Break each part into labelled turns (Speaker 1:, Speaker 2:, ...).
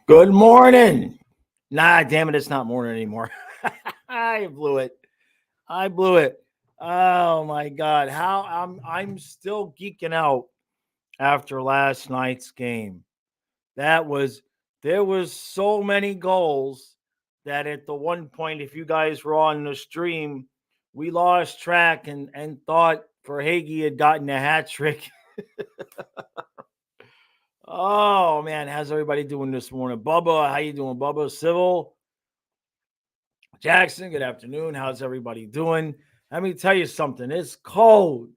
Speaker 1: Good morning. Nah, damn it, it's not morning anymore. I blew it. I blew it. Oh my god, how I'm still geeking out after last night's game. That was there was so many goals that at the one point, if you guys were on the stream, we lost track and thought Verhage had gotten a hat trick. Oh man, how's everybody doing this morning? Bubba, how you doing, Bubba? Civil Jackson, good afternoon. How's everybody doing? Let me tell you something. It's cold.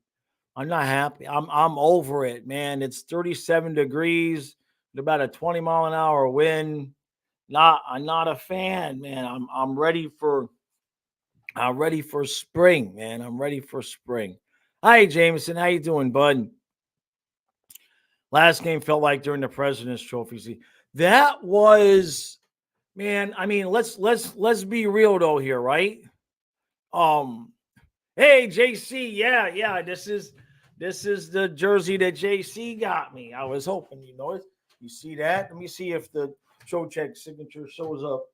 Speaker 1: I'm not happy. I'm over it, man. It's 37 degrees, about a 20-mile-an-hour wind. I'm not a fan, man. I'm ready for spring, man. I'm ready for spring. Hi, Jameson. How you doing, bud? Last game felt like during the President's Trophy. See, that was, man. I mean, let's be real though here, right? Um, Hey JC, yeah, this is the jersey that JC got me. I was hoping, it. You see that? Let me see if the show check signature shows up.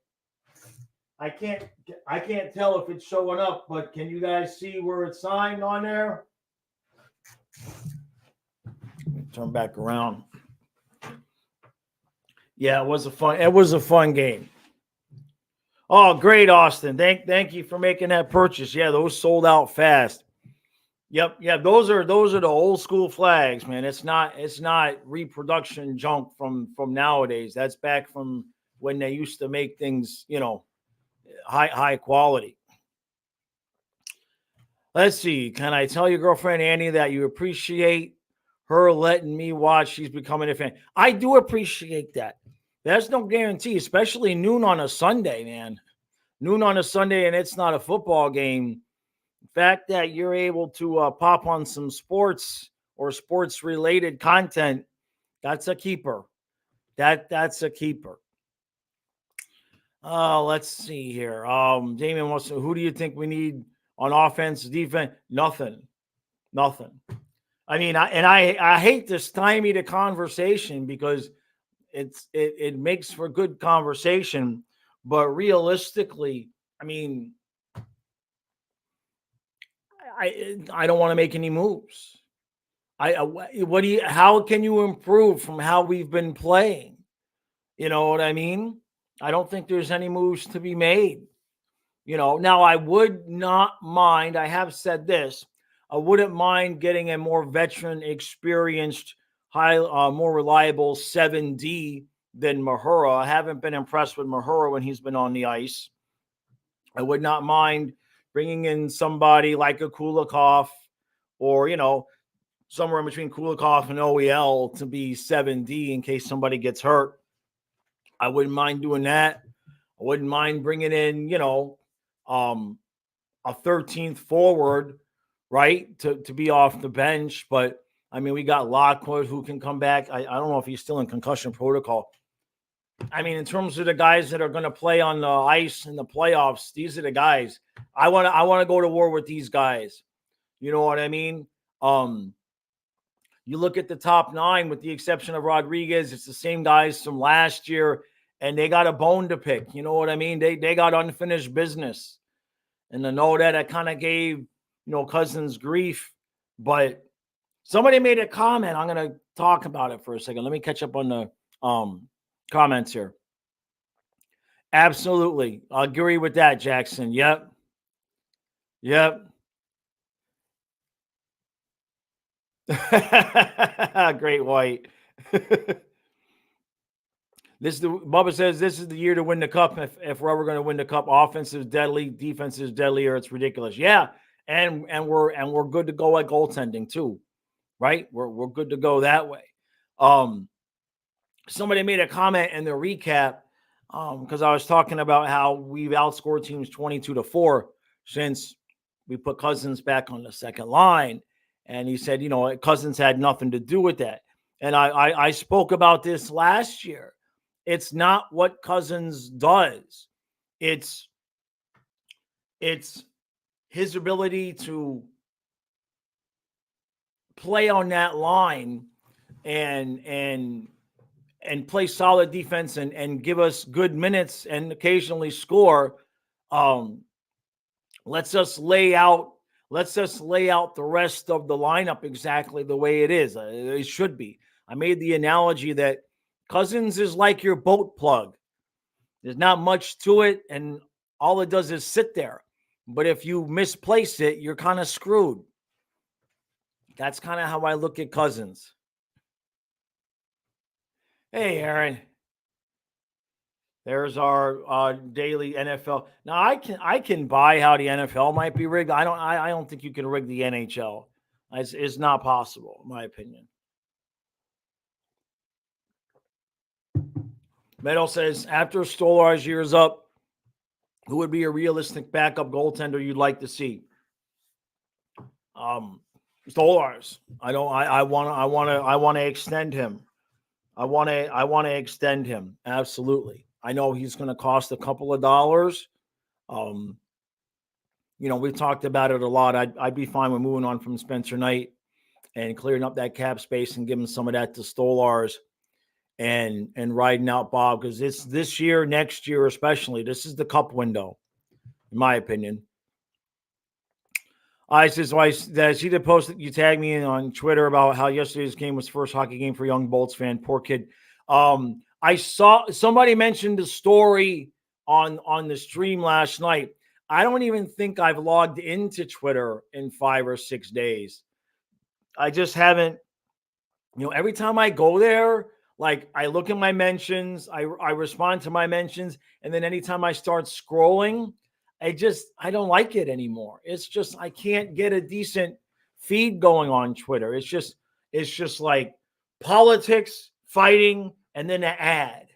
Speaker 1: I can't I can't tell if it's showing up, but can you guys see where it's signed on there? Turn back around. Yeah, it was a fun game. Oh, great, Austin. Thank you for making that purchase. Yeah, those sold out fast. Yep, yeah, those are the old school flags, man. It's not reproduction junk from nowadays. That's back from when they used to make things, high quality. Let's see. Can I tell your girlfriend Annie that you appreciate her letting me watch? She's becoming a fan. I do appreciate that. There's no guarantee, especially noon on a Sunday, man. Noon on a Sunday, and it's not a football game. Fact that you're able to pop on some sports or sports related content, that's a keeper. That's a keeper. Let's see here. Damien wants to, who do you think we need on offense, defense? Nothing. I mean, I hate to stymie the conversation because it makes for good conversation, but realistically, I mean, I don't want to make any moves. What do you? How can you improve from how we've been playing? You know what I mean? I don't think there's any moves to be made. Now I would not mind. I have said this. I wouldn't mind getting a more veteran, experienced, more reliable 7D than Mahura. I haven't been impressed with Mahura when he's been on the ice. I would not mind bringing in somebody like a Kulikov or, somewhere in between Kulikov and OEL to be 7D in case somebody gets hurt. I wouldn't mind doing that. I wouldn't mind bringing in, a 13th forward, right, to be off the bench. But, I mean, we got Lockwood who can come back. I don't know if he's still in concussion protocol. I mean, in terms of the guys that are going to play on the ice in the playoffs, these are the guys. I want to go to war with these guys. You know what I mean? You look at the top 9, with the exception of Rodriguez, it's the same guys from last year, and they got a bone to pick. You know what I mean? They got unfinished business. And I know that I kind of gave, Cousins grief, but somebody made a comment. I'm going to talk about it for a second. Let me catch up on the comments here. Absolutely. I agree with that, Jackson. Yep. Great White. Bubba says this is the year to win the cup. If we're ever going to win the cup, offense is deadly, defense is deadly, or it's ridiculous. Yeah, and we're good to go at goaltending too, right? We're good to go that way. Somebody made a comment in the recap because I was talking about how we've outscored teams 22-4 since we put Cousins back on the second line. And he said, Cousins had nothing to do with that. And I spoke about this last year. It's not what Cousins does. It's his ability to play on that line and play solid defense and give us good minutes and occasionally score, um, let's us lay out the rest of the lineup exactly the way it is. It should be. I made the analogy that Cousins is like your boat plug. There's not much to it, and all it does is sit there. But if you misplace it, you're kind of screwed. That's kind of how I look at Cousins. Hey, Aaron. There's our daily NFL. Now I can buy how the NFL might be rigged. I don't think you can rig the NHL. It's not possible, in my opinion. Meadow says after Stolar's years up, who would be a realistic backup goaltender you'd like to see? Stolar's. I want to extend him. I want to extend him. Absolutely. I know he's going to cost a couple of dollars. We've talked about it a lot. I'd be fine with moving on from Spencer Knight and clearing up that cap space and giving some of that to Stolar's and riding out Bob, because it's this year, next year especially. This is the cup window, in my opinion. I see the post that you tagged me in on Twitter about how yesterday's game was the first hockey game for a young Bolts fan. Poor kid. I saw somebody mentioned the story on the stream last night. I don't even think I've logged into Twitter in 5 or 6 days. I just haven't. Every time I go there, like I look at my mentions, I respond to my mentions, and then anytime I start scrolling, I don't like it anymore. It's just I can't get a decent feed going on Twitter. It's just like politics, fighting, and then an ad.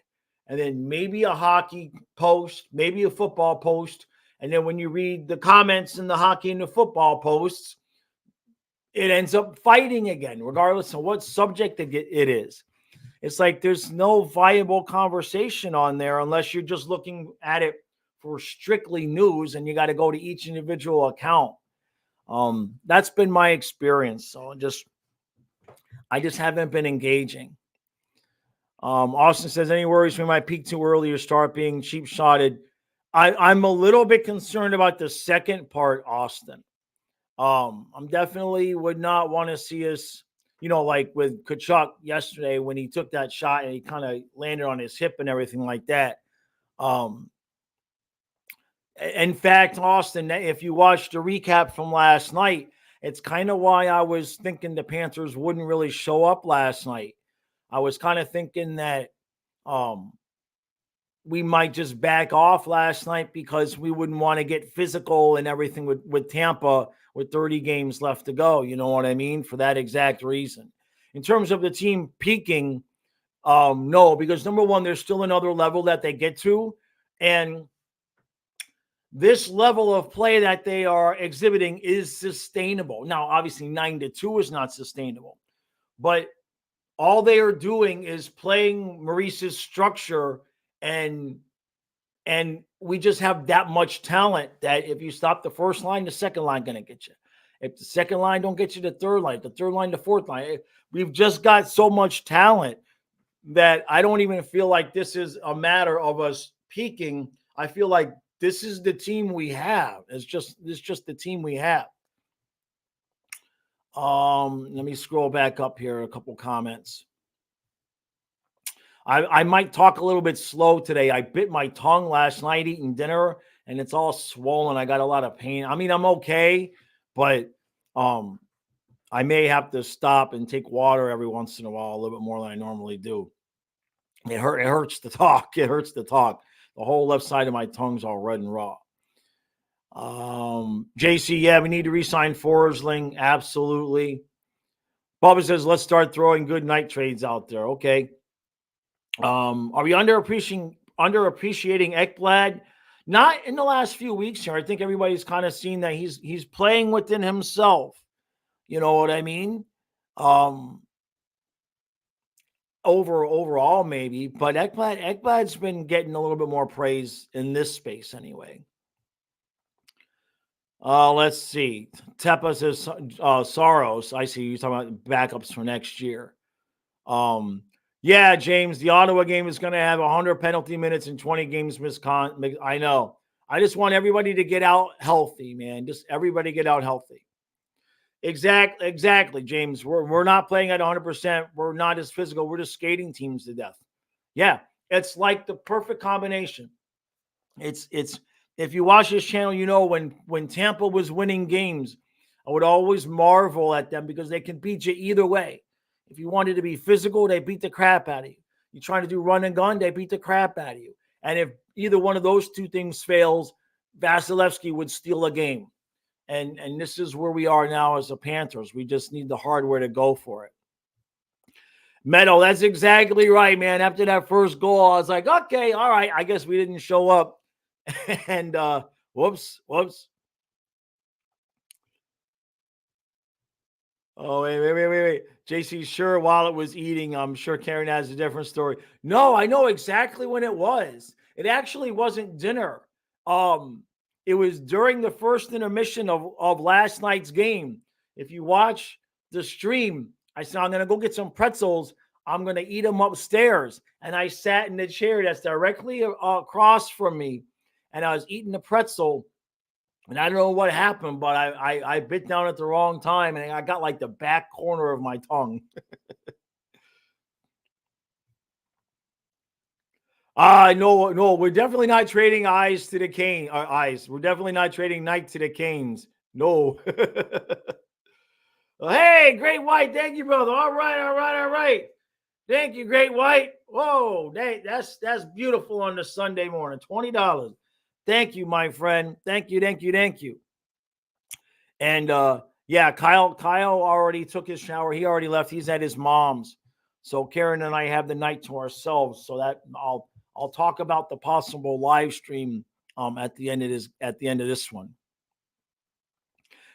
Speaker 1: And then maybe a hockey post, maybe a football post. And then when you read the comments in the hockey and the football posts, it ends up fighting again, regardless of what subject it is. It's like there's no viable conversation on there unless you're just looking at it for strictly news, and you got to go to each individual account. That's been my experience. So I just haven't been engaging. Austin says, any worries we might peak too early or start being cheap shotted? I'm a little bit concerned about the second part, Austin. I'm definitely would not want to see us, like with Kachuk yesterday when he took that shot and he kind of landed on his hip and everything like that. In fact, Austin, if you watched the recap from last night, it's kind of why I was thinking the Panthers wouldn't really show up last night. I was kind of thinking that we might just back off last night because we wouldn't want to get physical and everything with Tampa with 30 games left to go. You know what I mean? For that exact reason. In terms of the team peaking, no, because number one, there's still another level that they get to. And this level of play that they are exhibiting is sustainable. Now, obviously 9-2 is not sustainable, but all they are doing is playing Maurice's structure, and we just have that much talent that if you stop the first line, the second line going to get you. If the second line don't get you, the third line, the fourth line. We've just got so much talent that I don't even feel like this is a matter of us peaking. I feel like this is the team we have. It's just the team we have. Let me scroll back up here. A couple comments. I might talk a little bit slow today. I bit my tongue last night eating dinner, and it's all swollen. I got a lot of pain. I mean, I'm okay, but I may have to stop and take water every once in a while, a little bit more than I normally do. It hurts to talk. It hurts to talk. The whole left side of my tongue's all red and raw. JC, yeah, we need to re-sign Forsling. Absolutely. Bubba says, let's start throwing good night trades out there. Okay. Are we underappreciating Ekblad? Not in the last few weeks here. I think everybody's kind of seen that he's playing within himself. You know what I mean? Overall, maybe, but Ekblad's been getting a little bit more praise in this space anyway. Let's see. Tepa says Soros. I see you talking about backups for next year. Yeah, James, the Ottawa game is going to have 100 penalty minutes and 20 games misconduct. I know. I just want everybody to get out healthy, man. Just everybody get out healthy. Exactly, James. We're not playing at 100%. We're not as physical. We're just skating teams to death. Yeah, it's like the perfect combination. It's if you watch this channel, you know when Tampa was winning games, I would always marvel at them because they can beat you either way. If you wanted to be physical, they beat the crap out of you. You're trying to do run and gun, they beat the crap out of you. And if either one of those two things fails, Vasilevsky would steal a game. And this is where we are now as the Panthers. We just need the hardware to go for it. Meadow, that's exactly right, man. After that first goal, I was like, okay, all right. I guess we didn't show up. And whoops. Oh, wait. JC, sure, while it was eating, I'm sure Karen has a different story. No, I know exactly when it was. It actually wasn't dinner. It was during the first intermission of last night's game. If you watch the stream, I said, I'm going to go get some pretzels. I'm going to eat them upstairs. And I sat in the chair that's directly across from me. And I was eating the pretzel. And I don't know what happened, but I bit down at the wrong time. And I got like the back corner of my tongue. No, we're definitely not trading eyes to the Canes. Eyes. We're definitely not trading night to the Canes. No. Well, hey, Great White. Thank you, brother. All right. Thank you, Great White. Whoa, that's beautiful on the Sunday morning. $20. Thank you, my friend. Thank you. And yeah, Kyle already took his shower. He already left. He's at his mom's. So Karen and I have the night to ourselves. So that I'll talk about the possible live stream at the end of this one.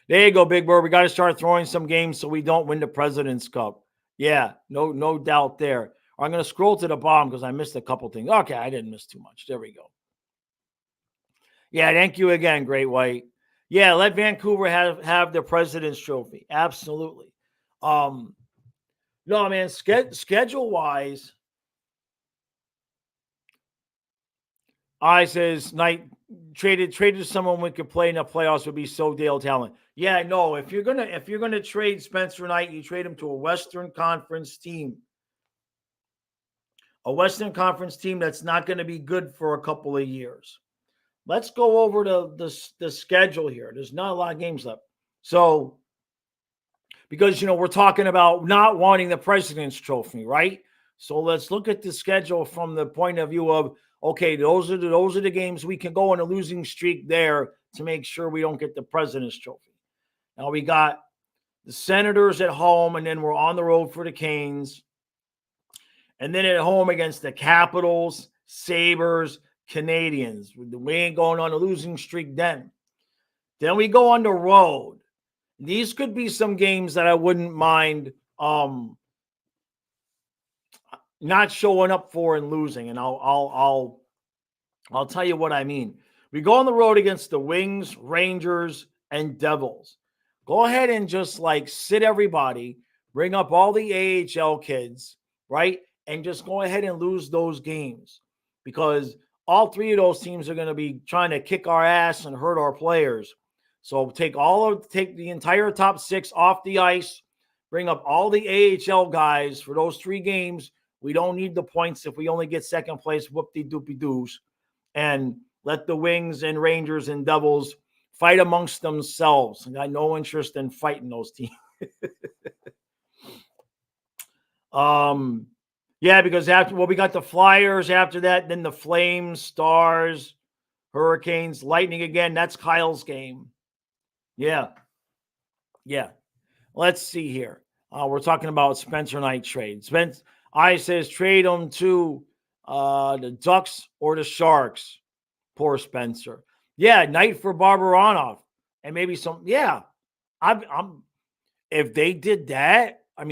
Speaker 1: There you go, Big Bird. We got to start throwing some games so we don't win the President's Cup. Yeah, no doubt there. I'm going to scroll to the bottom because I missed a couple things. Okay, I didn't miss too much. There we go. Yeah, thank you again, Great White. Yeah, let Vancouver have the President's Trophy. Absolutely. No, man, schedule-wise, I says night traded to someone we could play in the playoffs would be so Dale Talent. Yeah, no, if you're gonna trade Spencer Knight, you trade him to a Western Conference team. A Western Conference team that's not going to be good for a couple of years. Let's go over the schedule here. There's not a lot of games left. So, because, we're talking about not wanting the President's Trophy, right? So let's look at the schedule from the point of view of, okay, those are the games we can go on a losing streak there to make sure we don't get the President's Trophy. Now we got the Senators at home, and then we're on the road for the Canes. And then at home against the Capitals, Sabres, Canadians. We ain't going on a losing streak then. Then we go on the road. These could be some games that I wouldn't mind not showing up for and losing. And I'll tell you what I mean. We go on the road against the Wings, Rangers, and Devils. Go ahead and just sit everybody, bring up all the AHL kids, right? And just go ahead and lose those games because all three of those teams are going to be trying to kick our ass and hurt our players. So take the entire top six off the ice, bring up all the AHL guys for those three games. We don't need the points if we only get second place, whoop-de-doopy-doos, and let the Wings and Rangers and Devils fight amongst themselves. I got no interest in fighting those teams. Yeah, because we got the Flyers after that, then the Flames, Stars, Hurricanes, Lightning again. That's Kyle's game. Yeah. Let's see here. We're talking about Spencer Knight trade. I says trade him to the Ducks or the Sharks. Poor Spencer. Yeah, Knight for Barbaranov. And maybe some, yeah. I'm if they did that, I'd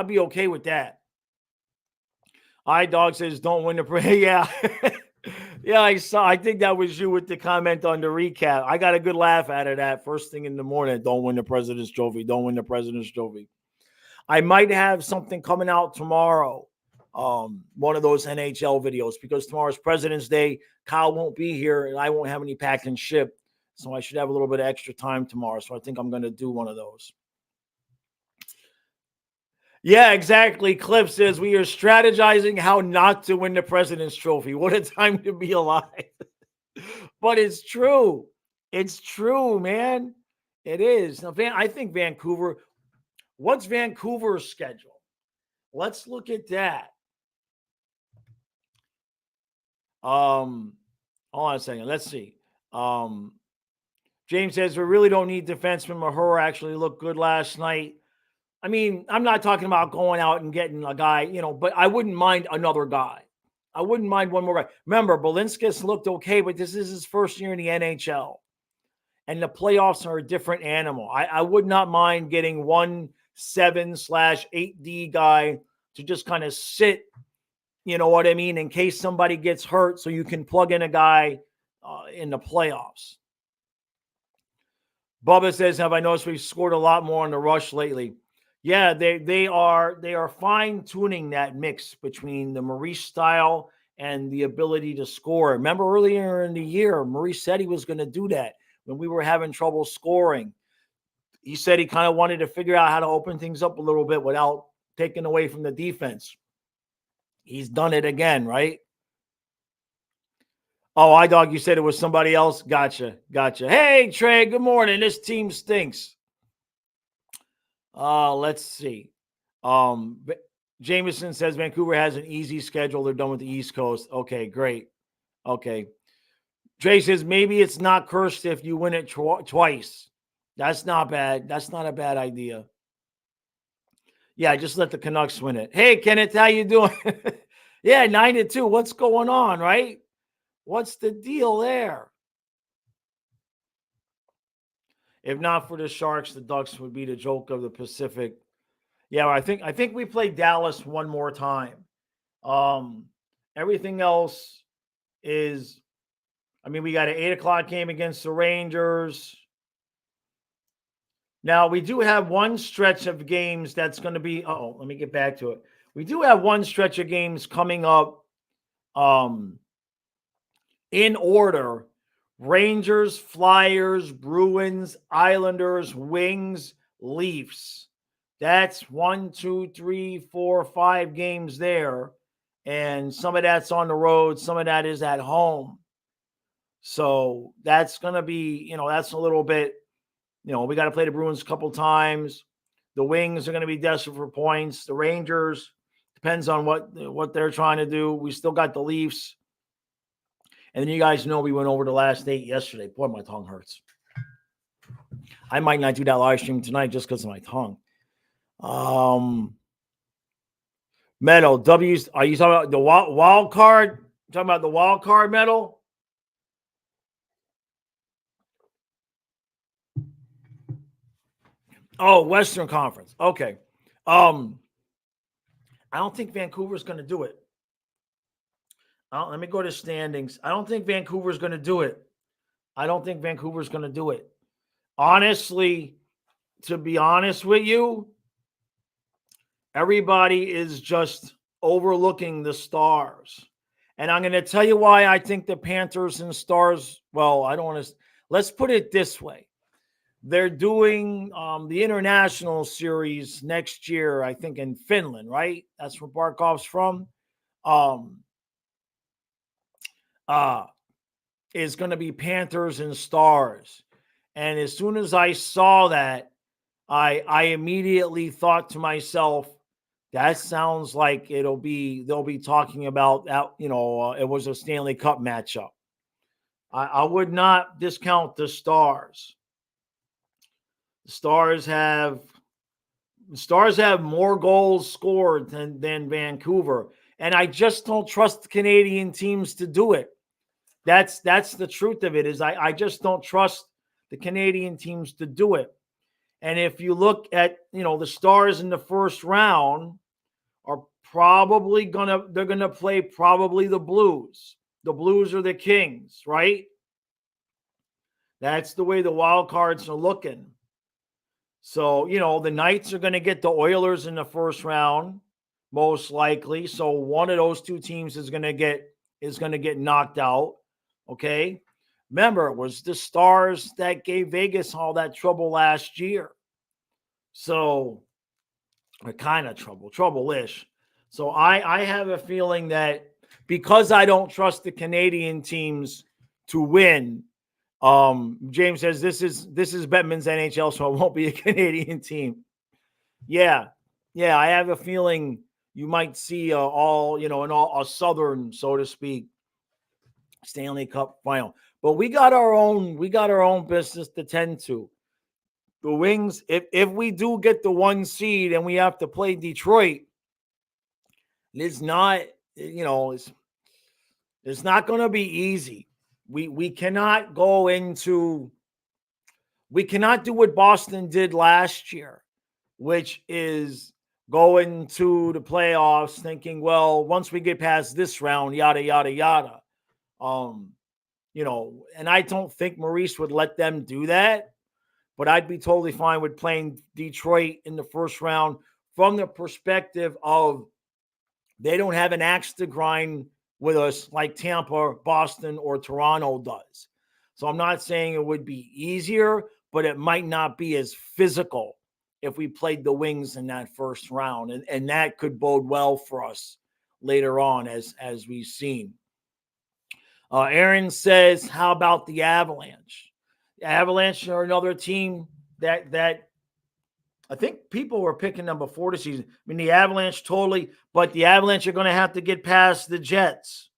Speaker 1: be okay with that. Dog says don't win the yeah. Yeah, I think that was you with the comment on the recap. I got a good laugh out of that first thing in the morning. Don't win the President's Trophy. I might have something coming out tomorrow. One of those NHL videos, because tomorrow's President's Day. Kyle won't be here and I won't have any packed and shipped. So I should have a little bit of extra time tomorrow. So I think I'm going to do one of those. Yeah, exactly. Cliff says we are strategizing how not to win the President's Trophy. What a time to be alive. But it's true. It's true, man. It is. Now, I think Vancouver, what's Vancouver's schedule? Let's look at that. Hold on a second. Let's see. James says we really don't need defenseman. Mahura actually looked good last night. I mean, I'm not talking about going out and getting a guy, but I wouldn't mind another guy. I wouldn't mind one more guy. Remember, Balinskis looked okay, but this is his first year in the NHL. And the playoffs are a different animal. I would not mind getting 1/7/8D guy to just kind of sit, you know what I mean, in case somebody gets hurt, so you can plug in a guy in the playoffs. Bubba says, have I noticed we've scored a lot more on the rush lately? Yeah, they are fine-tuning that mix between the Maurice style and the ability to score. Remember earlier in the year, Maurice said he was going to do that when we were having trouble scoring. He said he kind of wanted to figure out how to open things up a little bit without taking away from the defense. He's done it again, right? Oh, iDog, you said it was somebody else? Gotcha. Hey, Trey, good morning. This team stinks. Let's see. Jameson says Vancouver has an easy schedule. They're done with the East Coast. Okay, great. Okay. Dre says maybe it's not cursed if you win it twice. That's not bad. That's not a bad idea. Yeah, just let the Canucks win it. Hey, Kenneth, how you doing? Yeah, 9-2. What's going on, right? What's the deal there? If not for the Sharks, the Ducks would be the joke of the Pacific. Yeah, I think we play Dallas one more time. Everything else is, we got an 8:00 game against the Rangers. Now, we do have one stretch of games that's going to be, let me get back to it. We do have one stretch of games coming up in order. Rangers, Flyers, Bruins, Islanders, Wings, Leafs. That's 1, 2, 3, 4, 5 games there. And some of that's on the road. Some of that is at home. So that's going to be, that's a little bit, we got to play the Bruins a couple times. The Wings are going to be desperate for points. The Rangers, depends on what they're trying to do. We still got the Leafs. And then you guys know we went over the last 8 yesterday. Boy, my tongue hurts. I might not do that live stream tonight just because of my tongue. Metal, W's. Are you talking about the wild card? Talking about the wild card medal? Oh, Western Conference. Okay. I don't think Vancouver's going to do it. Let me go to standings. I don't think Vancouver's going to do it. Honestly, to be honest with you, everybody is just overlooking the Stars. And I'm going to tell you why I think the Panthers and Stars, let's put it this way. They're doing the international series next year, I think, in Finland, right? That's where Barkov's from. Is going to be Panthers and Stars. And as soon as I saw that, I immediately thought to myself, that sounds like they'll be talking about that, it was a Stanley Cup matchup. I would not discount the Stars. The Stars have more goals scored than Vancouver. And I just don't trust the Canadian teams to do it. That's the truth of it, is I just don't trust the Canadian teams to do it. And if you look at, the Stars in the first round are probably they're gonna play probably the Blues. The Blues are the Kings, right? That's the way the wild cards are looking. So, the Knights are going to get the Oilers in the first round, most likely. So one of those two teams is going to get knocked out. Okay. Remember, it was the Stars that gave Vegas all that trouble last year. So, kind of trouble-ish. So I have a feeling that because I don't trust the Canadian teams to win, James says this is Bettman's NHL, so it won't be a Canadian team. Yeah, I have a feeling you might see a Southern, so to speak, Stanley Cup final. But we got our own business to tend to. The Wings, if we do get the 1 seed and we have to play Detroit, it's not, it's not going to be easy. We cannot we cannot do what Boston did last year, which is go into the playoffs thinking, well, once we get past this round, yada, yada, yada. And I don't think Maurice would let them do that, but I'd be totally fine with playing Detroit in the first round from the perspective of they don't have an axe to grind with us like Tampa, Boston, or Toronto does. So I'm not saying it would be easier, but it might not be as physical if we played the Wings in that first round. And that could bode well for us later on, as we've seen. Aaron says, how about the Avalanche? The Avalanche are another team that I think people were picking them before the season. I mean, the Avalanche but the Avalanche are going to have to get past the Jets.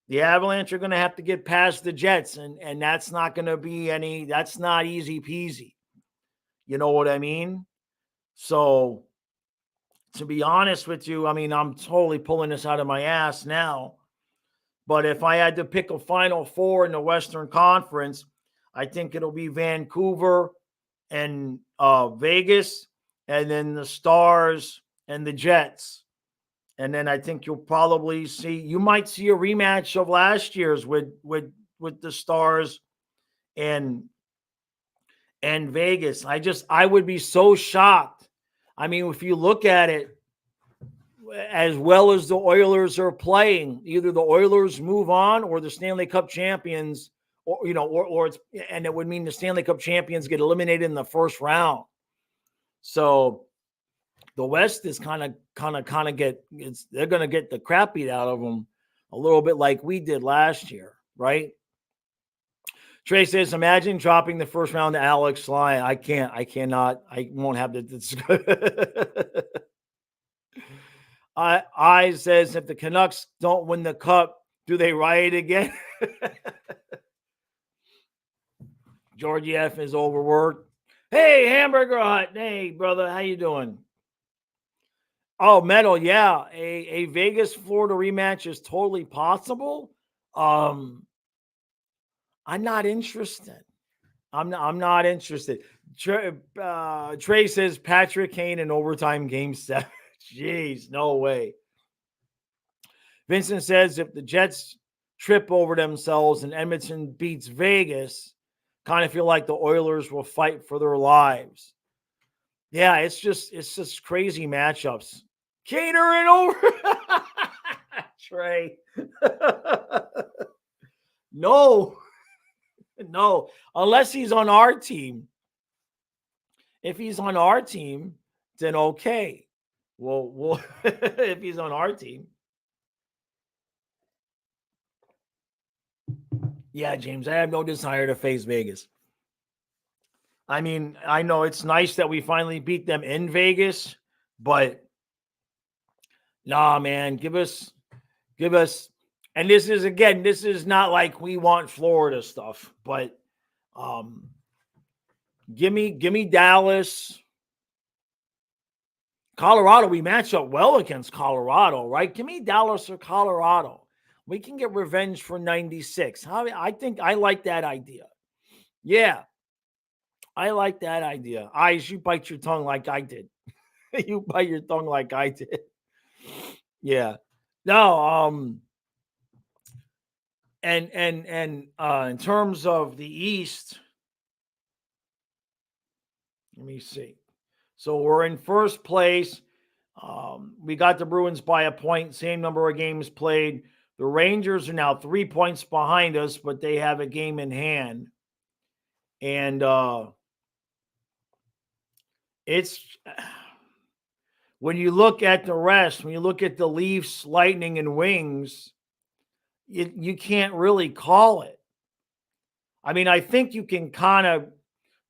Speaker 1: The Avalanche are going to have to get past the Jets, and that's not going to be that's not easy peasy. You know what I mean? So, to be honest with you, I mean, I'm totally pulling this out of my ass now. But if I had to pick a Final Four in the Western Conference, I think it'll be Vancouver and Vegas, and then the Stars and the Jets. And then I think you might see a rematch of last year's with the Stars and Vegas. I would be so shocked. I mean, if you look at it, as well as the Oilers are playing, either the Oilers move on or the Stanley Cup champions, and it would mean the Stanley Cup champions get eliminated in the first round. So the West is they're going to get the crap beat out of them a little bit like we did last year, right? Trey says, imagine dropping the first round to Alex Lyon. I won't have to discuss. I says, if the Canucks don't win the cup, do they riot again? Georgie F is overworked. Hey, Hamburger Hut. Hey, brother, how you doing? Oh, Metal, yeah. A Vegas Florida rematch is totally possible. I'm not interested. I'm not interested. Trey says Patrick Kane in overtime game 7. Jeez, no way. Vincent says if the Jets trip over themselves and Edmonton beats Vegas, kind of feel like the Oilers will fight for their lives. Yeah, it's just crazy matchups. Cater it over. Trey. No, unless he's on our team. If he's on our team, then okay. Well, if he's on our team. Yeah, James, I have no desire to face Vegas. I mean, I know it's nice that we finally beat them in Vegas, but nah, man, give us, and this is not like we want Florida stuff, but give me Dallas. Colorado, we match up well against Colorado, right? Give me Dallas or Colorado. We can get revenge for 96. I think I like that idea. Yeah, I like that idea. You bite your tongue like I did. You bite your tongue like I did. Yeah. No, and in terms of the East, Let me see. So we're in first place. We got the Bruins by a point, same number of games played. The Rangers are now 3 points behind us, but they have a game in hand. And it's when you look at the rest, when you look at the Leafs, Lightning, and Wings, you can't really call it. I mean, I think you can kind of,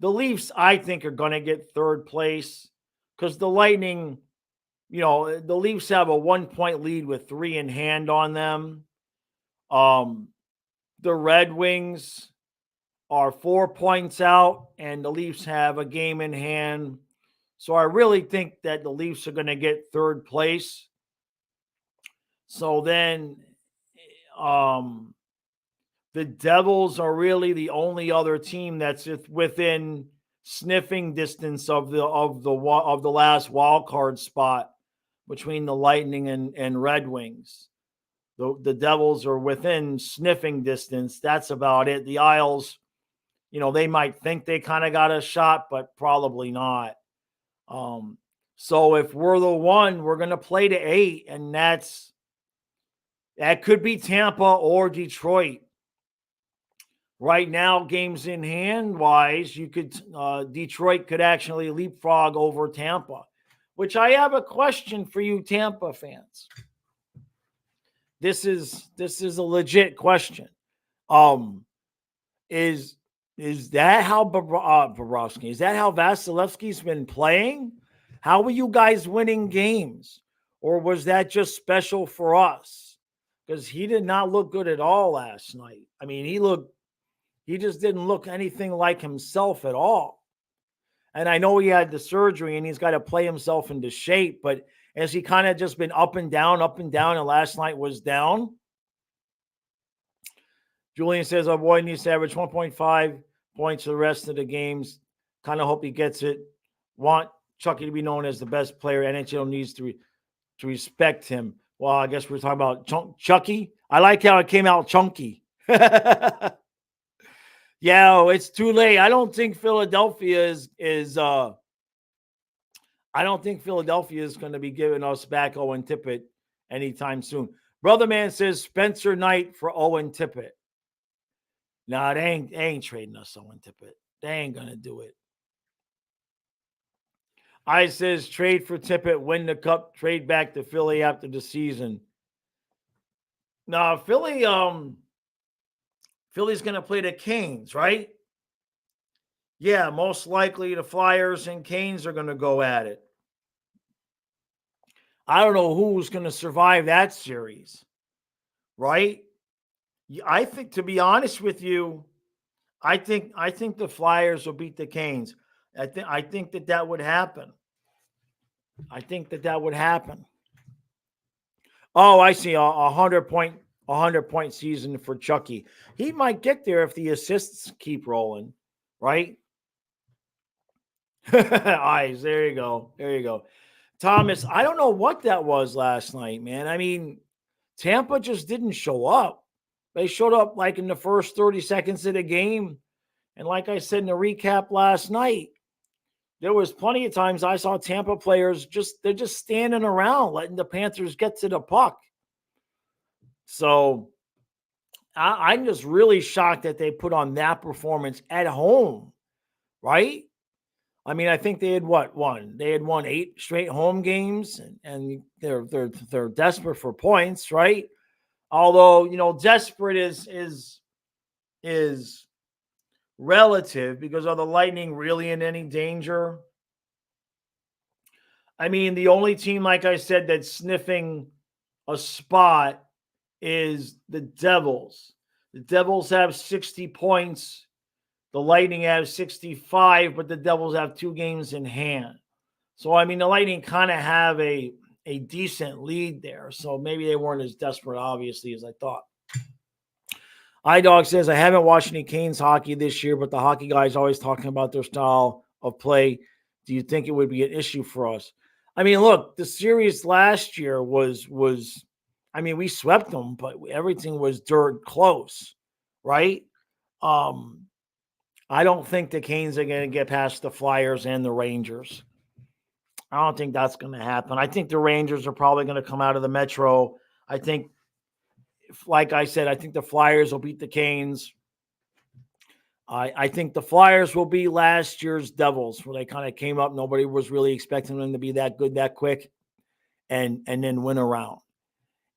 Speaker 1: the Leafs, I think, are going to get third place because the Lightning, the Leafs have a 1 point lead with 3 in hand on them. The Red Wings are 4 points out, and the Leafs have a game in hand. So I really think that the Leafs are going to get third place. So then the Devils are really the only other team that's within sniffing distance of the last wild card spot between the Lightning and Red Wings. The Devils are within sniffing distance. That's about it. The Isles, they might think they kind of got a shot, but probably not. So if we're the one, we're going to play to 8, and that could be Tampa or Detroit. Right now, games in hand wise, Detroit could actually leapfrog over Tampa, which I have a question for you, Tampa fans. This is a legit question. Is that how Bobrovsky? Is that how Vasilevsky's been playing? How were you guys winning games, or was that just special for us? Because he did not look good at all last night. I mean, he just didn't look anything like himself at all. And I know he had the surgery and he's got to play himself into shape, but has he kind of just been up and down, and last night was down? Julian says our boy needs to average 1.5 points for the rest of the games. Kind of hope he gets it. Want Chucky to be known as the best player. NHL needs to respect him. Well, I guess we're talking about Chucky. I like how it came out chunky. Yeah, it's too late. I don't think Philadelphia is I don't think Philadelphia is going to be giving us back Owen Tippett anytime soon. Brother Man says Spencer Knight for Owen Tippett. Nah, they ain't trading us Owen Tippett. They ain't going to do it. I says trade for Tippett, win the cup, trade back to Philly after the season. Now, Philly's going to play the Canes, right? Yeah, most likely the Flyers and Canes are going to go at it. I don't know who's going to survive that series, right? I think, to be honest with you, I think the Flyers will beat the Canes. I think that would happen. I think that would happen. Oh, I see. 100-point season for Chucky. He might get there if the assists keep rolling, right? Eyes. There you go. Thomas, I don't know what that was last night, man. I mean, Tampa just didn't show up. They showed up like in the first 30 seconds of the game. And like I said in the recap last night, there was plenty of times I saw Tampa players they're just standing around letting the Panthers get to the puck. So I'm just really shocked that they put on that performance at home, right? I mean, I think they had won? They had won 8 straight home games, and they're desperate for points, right? Although desperate is relative, because are the Lightning really in any danger? I mean, the only team, like I said, that's sniffing a spot is the Devils. The Devils have 60 points. The Lightning have 65, but the Devils have 2 games in hand. So, I mean, the Lightning kind of have a decent lead there. So maybe they weren't as desperate, obviously, as I thought. iDog says, I haven't watched any Canes hockey this year, but the hockey guys always talking about their style of play. Do you think it would be an issue for us? I mean, look, the series last year was I mean, we swept them, but everything was dirt close, right? I don't think the Canes are going to get past the Flyers and the Rangers. I don't think that's going to happen. I think the Rangers are probably going to come out of the Metro. I think, like I said, I think the Flyers will beat the Canes. I think the Flyers will be last year's Devils, where they kind of came up. Nobody was really expecting them to be that good that quick, and then win around.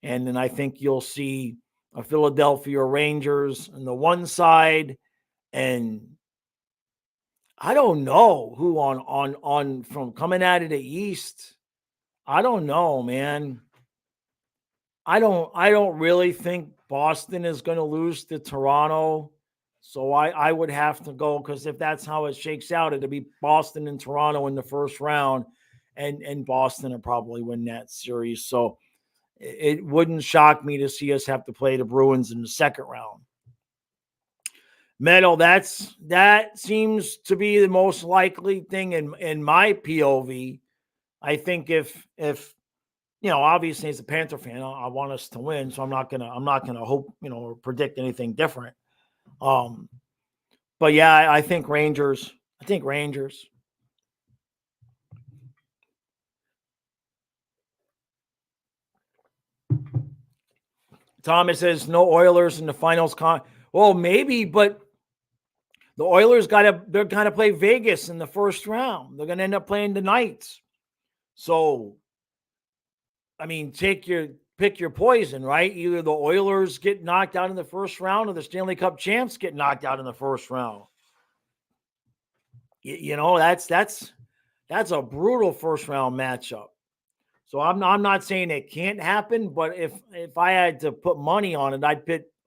Speaker 1: And then I think you'll see a Philadelphia Rangers on the one side, and I don't know who on from coming out of the East. I don't know, man. I don't really think Boston is going to lose to Toronto. So I would have to go, because if that's how it shakes out, it'll be Boston and Toronto in the first round, and Boston will probably win that series. So it wouldn't shock me to see us have to play the Bruins in the second round. Metal, that seems to be the most likely thing in my POV. I think if obviously as a Panther fan, I want us to win, so I'm not gonna hope or predict anything different. But yeah, I think Rangers. Thomas says no Oilers in the finals. Well, maybe, but the Oilers they're gonna play Vegas in the first round. They're gonna end up playing the Knights. So, I mean, pick your poison, right? Either the Oilers get knocked out in the first round, or the Stanley Cup champs get knocked out in the first round. That's a brutal first round matchup. So I'm not saying it can't happen, but if I had to put money on it,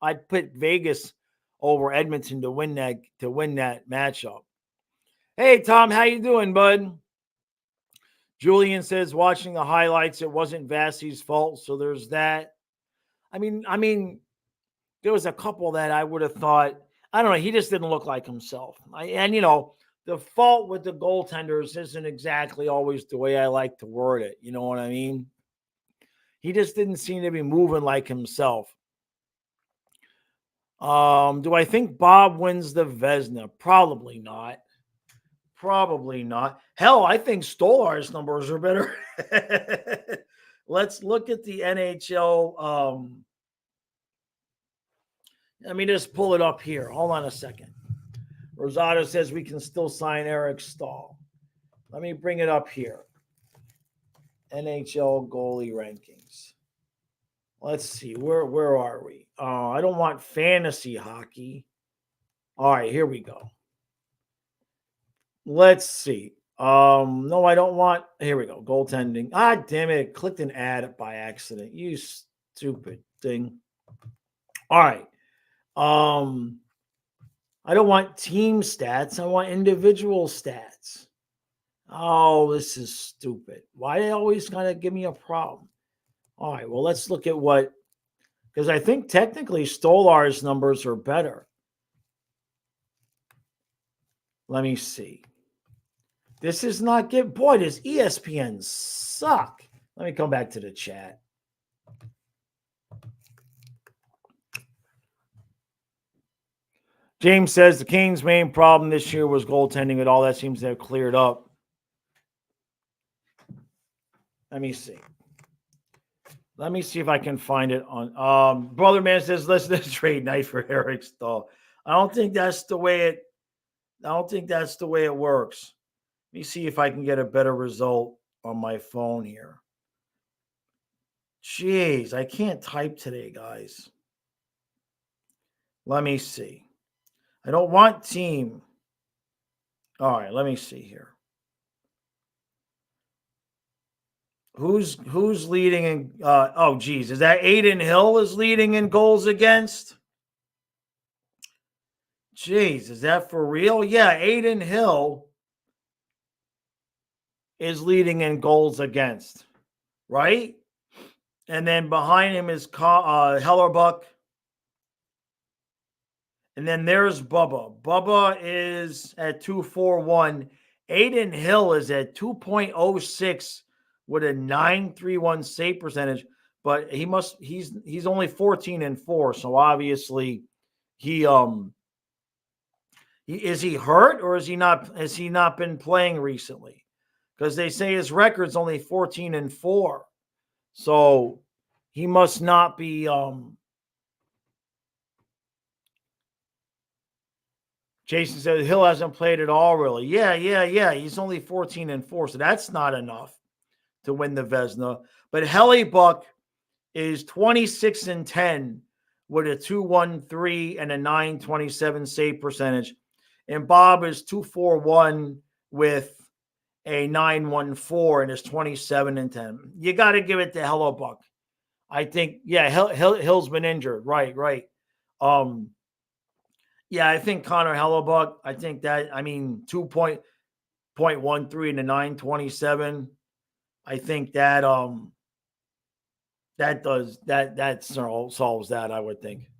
Speaker 1: I'd put Vegas over Edmonton to win that matchup. Hey Tom, how you doing, bud? Julian says watching the highlights, it wasn't Vasi's fault, so there's that. I mean, there was a couple that I would have thought, I don't know, he just didn't look like himself. The fault with the goaltenders isn't exactly always the way I like to word it. You know what I mean? He just didn't seem to be moving like himself. Do I think Bob wins the Vezina? Probably not. Hell, I think Stolar's numbers are better. Let's look at the NHL. Let me just pull it up here. Hold on a second. Rosado says we can still sign Eric Stahl. Let me bring it up here. NHL goalie rankings. Let's see. Where are we? I don't want fantasy hockey. All right, here we go. Let's see. No, I don't want. Here we go. Goaltending. Ah, damn it. Clicked an ad by accident. You stupid thing. All right. I don't want team stats. I want individual stats. Oh, this is stupid. Why do they always kind of give me a problem? All right, well, let's look at because I think technically Stolar's numbers are better. Let me see. This is not good. Boy, does ESPN suck. Let me come back to the chat. James says the Canes' main problem this year was goaltending, and all that seems to have cleared up. Let me see. Let me see if I can find it on. Brother Man says, let's trade night for Eric Stahl. I don't think that's the way it works. Let me see if I can get a better result on my phone here. Jeez, I can't type today, guys. Let me see. I don't want team. All right, let me see here. Who's leading in? Is that Aiden Hill is leading in goals against? Jeez, is that for real? Yeah, Aiden Hill is leading in goals against, right? And then behind him is Hellerbuck. And then there's Bubba. Bubba is at 2.41. Aiden Hill is at 2.06 with a 9.31 save percentage. But he's only 14-4. So obviously he Is he hurt or is he not? Has he not been playing recently? Because they say his record's only 14-4, so he must not be. Jason said Hill hasn't played at all, really. Yeah. He's only 14-4, so that's not enough to win the Vezina. But Hellebuck is 26-10 with a 2.13 and a 9.27 save percentage. And Bob is 2.41 with a 9.14 and is 27-10. You got to give it to Hellebuck. I think, yeah, Hill's been injured. Right. Yeah, I think Connor Hellebuck, I think that, 2.13 and a 9.27. I think that that solves that, I would think.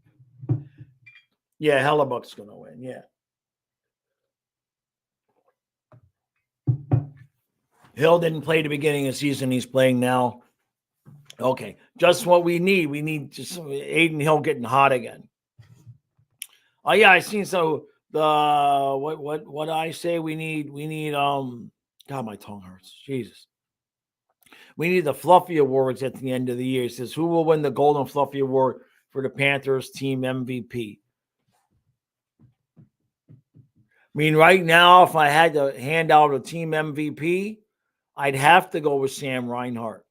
Speaker 1: Yeah, Hellebuck's going to win. Yeah. Hill didn't play the beginning of the season. He's playing now. Okay, just what we need. We need just Aiden Hill getting hot again. Oh yeah, I seen so the what I say we need God, my tongue hurts. Jesus. We need the Fluffy Awards at the end of the year. It says who will win the Golden Fluffy Award for the Panthers team MVP. Right now, if I had to hand out a team MVP, I'd have to go with Sam Reinhart.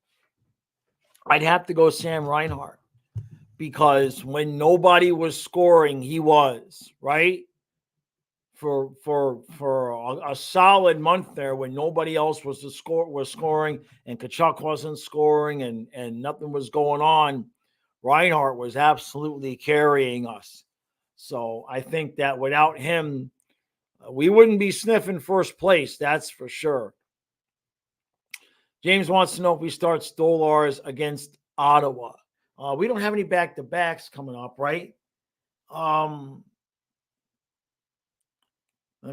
Speaker 1: Because when nobody was scoring, he was, right? For a solid month there when nobody else was scoring and Kachuk wasn't scoring and nothing was going on, Reinhart was absolutely carrying us. So I think that without him, we wouldn't be sniffing first place, that's for sure. James wants to know if we start Stolars against Ottawa. We don't have any back-to-backs coming up, right? Let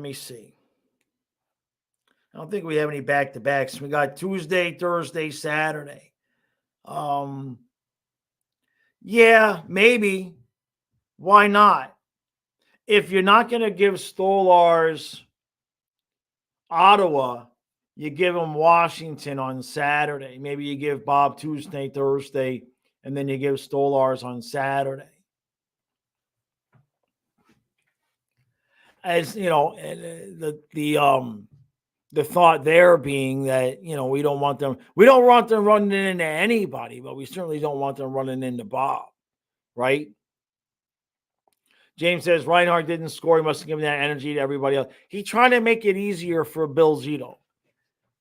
Speaker 1: me see. I don't think we have any back-to-backs. We got Tuesday, Thursday, Saturday. Yeah, maybe. Why not? If you're not going to give Stolars Ottawa, you give them Washington on Saturday. Maybe you give Bob Tuesday, Thursday, and then you give Stolars on Saturday. As you know, the thought there being that, we don't want them running into anybody, but we certainly don't want them running into Bob, right? James says Reinhart didn't score. He must have given that energy to everybody else. He's trying to make it easier for Bill Zito.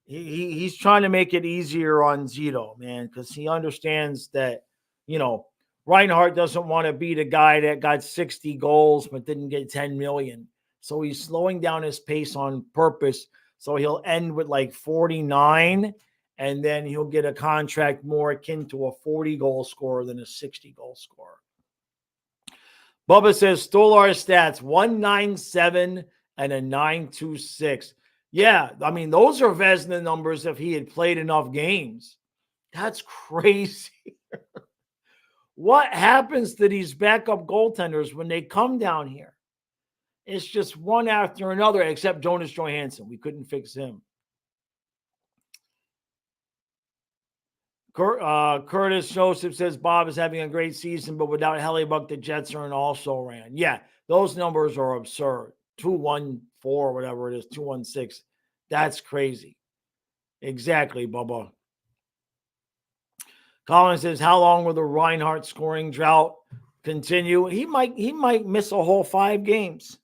Speaker 1: He's trying to make it easier on Zito, man, because he understands that, Reinhart doesn't want to be the guy that got 60 goals but didn't get 10 million. So he's slowing down his pace on purpose. So he'll end with like 49, and then he'll get a contract more akin to a 40-goal scorer than a 60-goal scorer. Bubba says Stolar's stats 197 and a 926. Yeah, those are Vezina numbers if he had played enough games. That's crazy. What happens to these backup goaltenders when they come down here? It's just one after another, except Jonas Johansson. We couldn't fix him. Curtis Joseph says Bob is having a great season, but without Hellebuck, the Jets are an also-ran. Yeah, those numbers are absurd. 214, whatever it is, 216. That's crazy. Exactly, Bubba. Colin says, how long will the Reinhart scoring drought continue? He might miss a whole 5 games.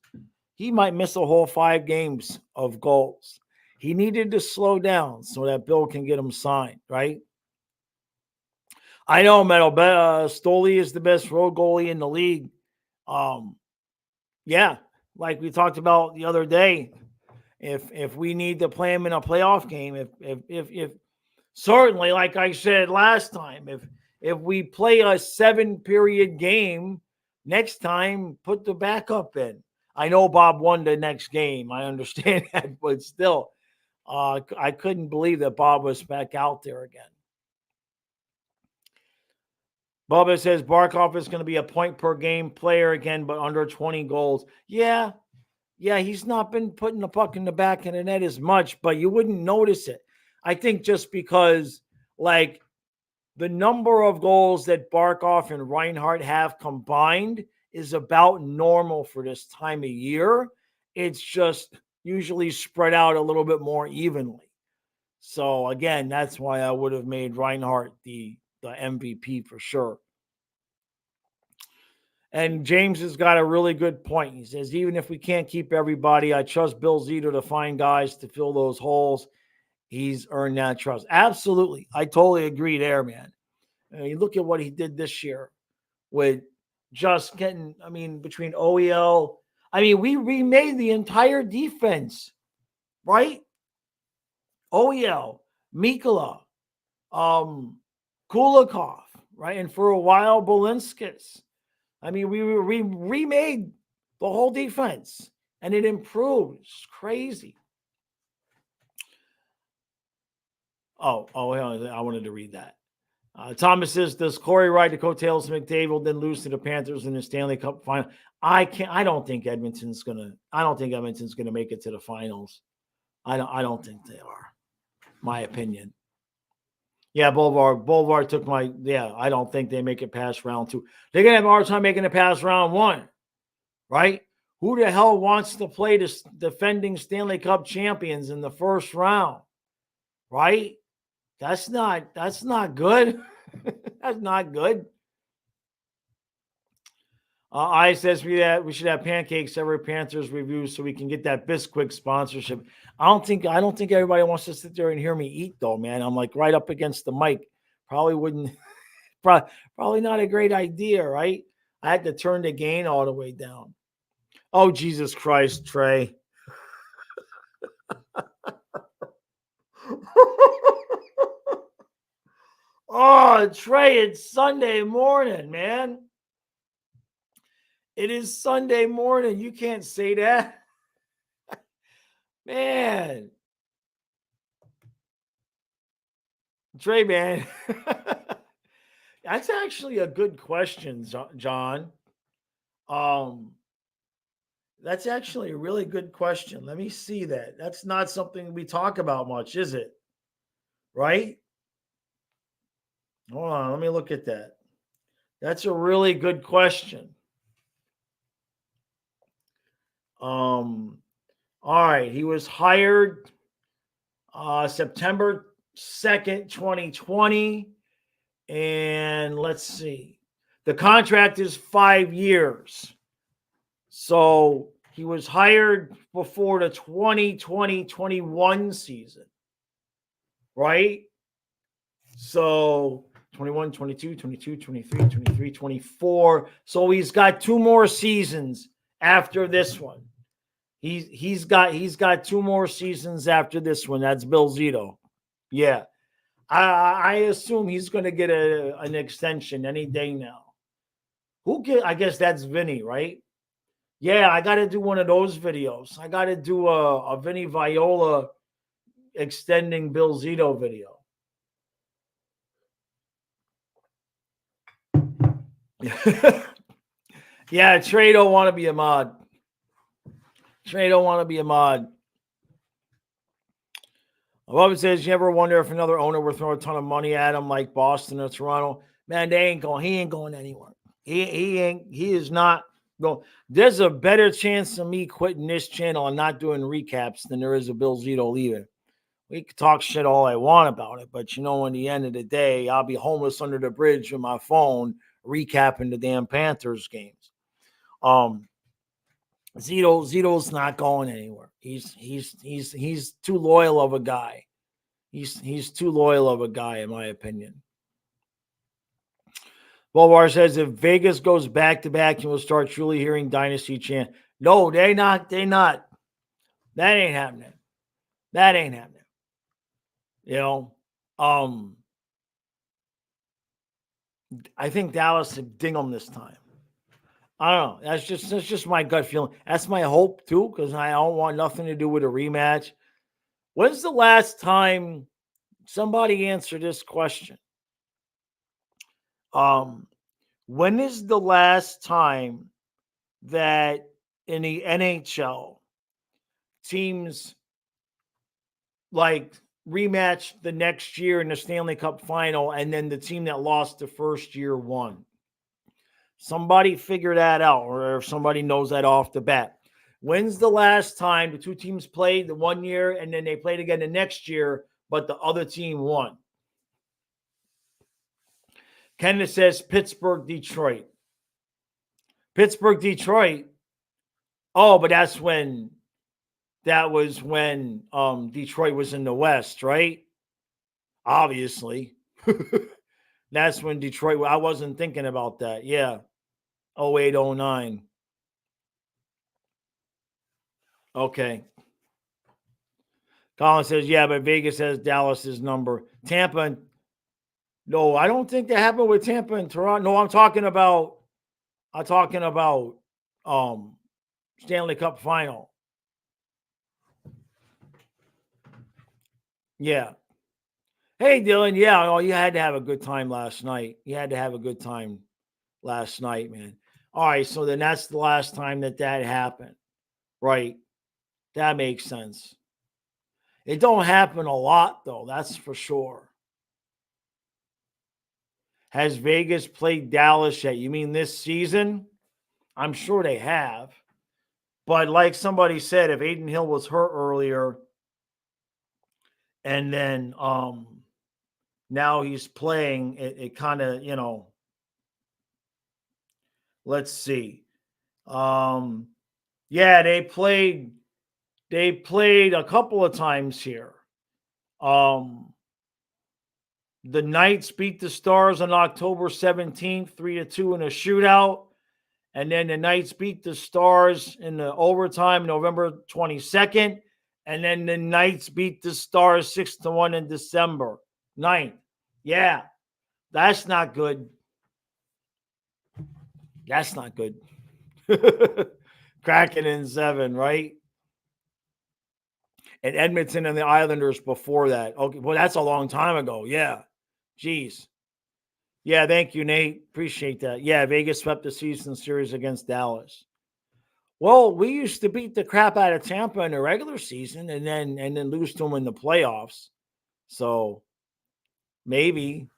Speaker 1: He might miss a whole 5 games of goals. He needed to slow down so that Bill can get him signed, right? I know, Metal. Stoli is the best road goalie in the league. Yeah, like we talked about the other day. If we need to play him in a playoff game, if certainly, like I said last time, if we play a 7-period game next time, put the backup in. I know Bob won the next game. I understand that, but still, I couldn't believe that Bob was back out there again. Bubba says Barkov is going to be a point-per-game player again, but under 20 goals. Yeah, Yeah, he's not been putting the puck in the back of the net as much, but you wouldn't notice it. I think just because, like, the number of goals that Barkov and Reinhardt have combined is about normal for this time of year. It's just usually spread out a little bit more evenly. So again, that's why I would have made Reinhardt the MVP for sure. And James has got a really good point. He says, even if we can't keep everybody, I trust Bill Zito to find guys to fill those holes. He's earned that trust. Absolutely. I totally agree there, man. You look at what he did this year with just getting, I mean, between OEL, I mean, we remade the entire defense, right? OEL, Mikula, Kulikov, right? And for a while, Balinskis. I mean, we remade the whole defense and it improved. It's crazy. Oh, I wanted to read that. Thomas says, does Corey ride the coattails of McDavid then lose to the Panthers in the Stanley Cup final? I don't think Edmonton's gonna make it to the finals. I don't think they are. My opinion. Yeah, Boulevard took my, yeah, I don't think they make it past round 2. They're gonna have a hard time making it past round 1, right? Who the hell wants to play the defending Stanley Cup champions in the first round? Right? That's not good. That's not good. I says we should have pancakes every Panthers review so we can get that Bisquick sponsorship. I don't think everybody wants to sit there and hear me eat though, man. I'm like right up against the mic. Probably wouldn't. Probably not a great idea, right? I had to turn the gain all the way down. Oh Jesus Christ, Trey. Oh, Trey, it's Sunday morning, man. It is Sunday morning. You can't say that. Man. Trey, man. That's actually a good question, John. Um, that's actually a really good question. Let me see that. That's not something we talk about much, is it? Right? Hold on, let me look at that. That's a really good question. All right, he was hired September 2nd, 2020. And let's see. The contract is 5 years. So he was hired before the 2020-21 season. Right? So 21, 22, 22, 23, 23, 24. So he's got 2 more seasons after this one. He's got 2 more seasons after this one. That's Bill Zito. Yeah. I assume he's going to get an extension any day now. I guess that's Vinny, right? Yeah, I got to do one of those videos. I got to do a Vinny Viola extending Bill Zito video. Yeah, Trey don't want to be a mod. Trey don't want to be a mod. Robert says, you ever wonder if another owner would throw a ton of money at him like Boston or Toronto? Man, he ain't going anywhere. He is not going. There's a better chance of me quitting this channel and not doing recaps than there is of Bill Zito leaving. We can talk shit all I want about it, but in the end of the day, I'll be homeless under the bridge with my phone recapping the damn Panthers games. Zito's not going anywhere. He's too loyal of a guy. He's too loyal of a guy, in my opinion. Bovar says if Vegas goes back to back, you will start truly hearing dynasty chant. No, they not. That ain't happening. That ain't happening. I think Dallas would ding them this time. I don't know. That's just my gut feeling. That's my hope too, because I don't want nothing to do with a rematch. When's the last time somebody answer this question? When is the last time that in the NHL teams like rematch the next year in the Stanley Cup final, and then the team that lost the first year won. Somebody figure that out, or if somebody knows that off the bat. When's the last time the two teams played the 1 year and then they played again the next year, but the other team won? Kenneth says Pittsburgh, Detroit. Pittsburgh, Detroit. Oh, but that was when Detroit was in the West, right? Obviously. That's when Detroit, I wasn't thinking about that. Yeah. 08, 09. Okay. Colin says, yeah, but Vegas has Dallas's number. Tampa, no, I don't think that happened with Tampa and Toronto. No, I'm talking about Stanley Cup final. Yeah. Hey, Dylan. Yeah, oh, you had to have a good time last night. You had to have a good time last night, man. All right, so then that's the last time that happened. Right. That makes sense. It don't happen a lot, though. That's for sure. Has Vegas played Dallas yet? You mean this season? I'm sure they have. But like somebody said, if Aiden Hill was hurt earlier and then now he's playing, it kind of, let's see. Yeah, they played a couple of times here. The Knights beat the Stars on October 17th, 3-2 in a shootout. And then the Knights beat the Stars in the overtime, November 22nd. And then the Knights beat the Stars 6-1 in December 9th. Yeah, that's not good. That's not good. Kraken in 7, right? And Edmonton and the Islanders before that. Okay, well, that's a long time ago. Yeah. Jeez. Yeah, thank you, Nate. Appreciate that. Yeah, Vegas swept the season series against Dallas. Well, we used to beat the crap out of Tampa in the regular season and then lose to them in the playoffs. So maybe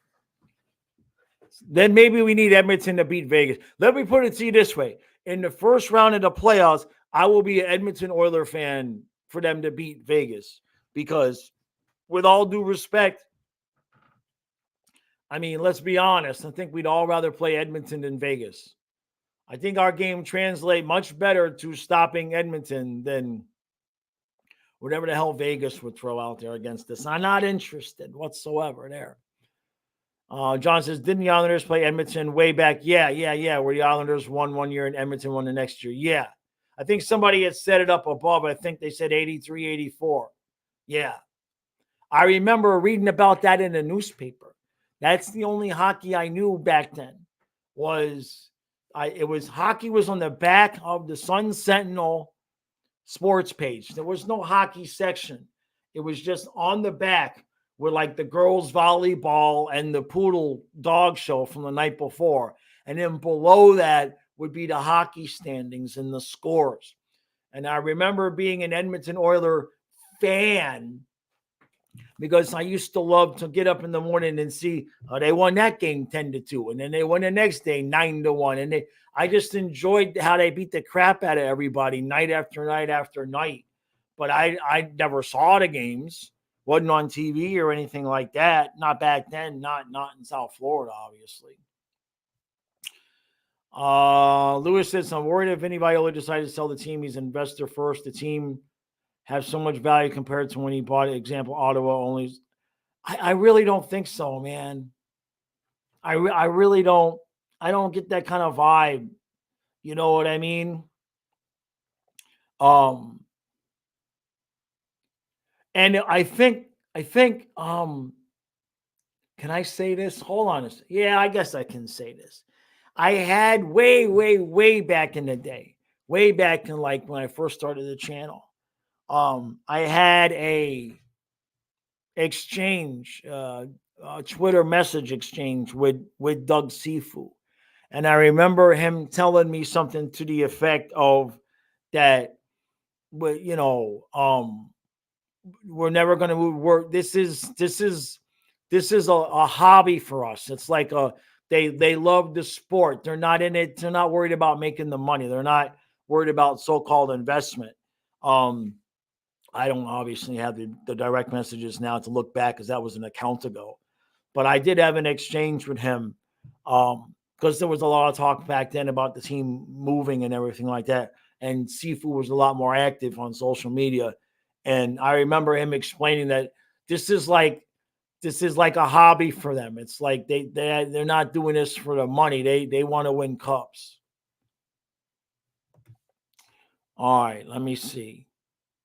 Speaker 1: we need Edmonton to beat Vegas. Let me put it to you this way. In the first round of the playoffs, I will be an Edmonton Oilers fan for them to beat Vegas because with all due respect, I mean, let's be honest. I think we'd all rather play Edmonton than Vegas. I think our game translates much better to stopping Edmonton than whatever the hell Vegas would throw out there against us. I'm not interested whatsoever there. John says, didn't the Islanders play Edmonton way back? Yeah. Where the Islanders won 1 year and Edmonton won the next year. Yeah. I think somebody had set it up above. I think they said 83, 84. Yeah. I remember reading about that in the newspaper. That's the only hockey I knew back then hockey was on the back of the Sun Sentinel sports page. There was no hockey section. It was just on the back with like the girls volleyball and the poodle dog show from the night before. And then below that would be the hockey standings and the scores. And I remember being an Edmonton Oilers fan because I used to love to get up in the morning and see they won that game 10-2, and then they won the next day 9-1, and I just enjoyed how they beat the crap out of everybody night after night after night. But I never saw the games, wasn't on TV or anything like that. Not back then, not in South Florida, obviously. Lewis says, I'm worried if anybody only decided to sell the team, he's an investor first. The team have so much value compared to when he bought it. Example, Ottawa only. I really don't think so, man. I really don't. I don't get that kind of vibe. You know what I mean? And I think, can I say this? Hold on. Yeah, I guess I can say this. I had way back in the day, way back in like when I first started the channel. I had a exchange, Twitter message exchange with Doug Sifu. And I remember him telling me something to the effect of that but we're never going to move. This is a hobby for us. It's like they love the sport. They're not in it. They're not worried about making the money. They're not worried about so-called investment. I don't obviously have the direct messages now to look back because that was an account ago. But I did have an exchange with him because there was a lot of talk back then about the team moving and everything like that. And Sifu was a lot more active on social media. And I remember him explaining that this is like a hobby for them. It's like they're not doing this for the money. They want to win cups. All right, let me see.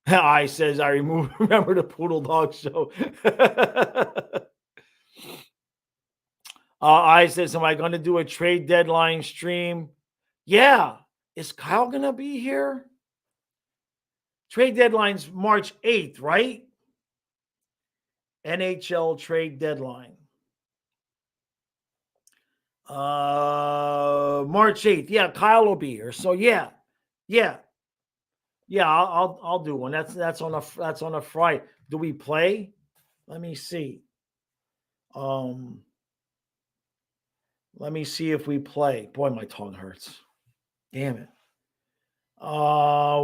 Speaker 1: I says I remember the Poodle Dog show. I says, am I going to do a trade deadline stream? Yeah. Is Kyle going to be here? Trade deadline's March 8th, right? NHL trade deadline. March 8th. Yeah, Kyle will be here. So yeah. I'll do one. That's on a Friday. Do we play? Let me see. Let me see if we play. Boy, my tongue hurts. Damn it.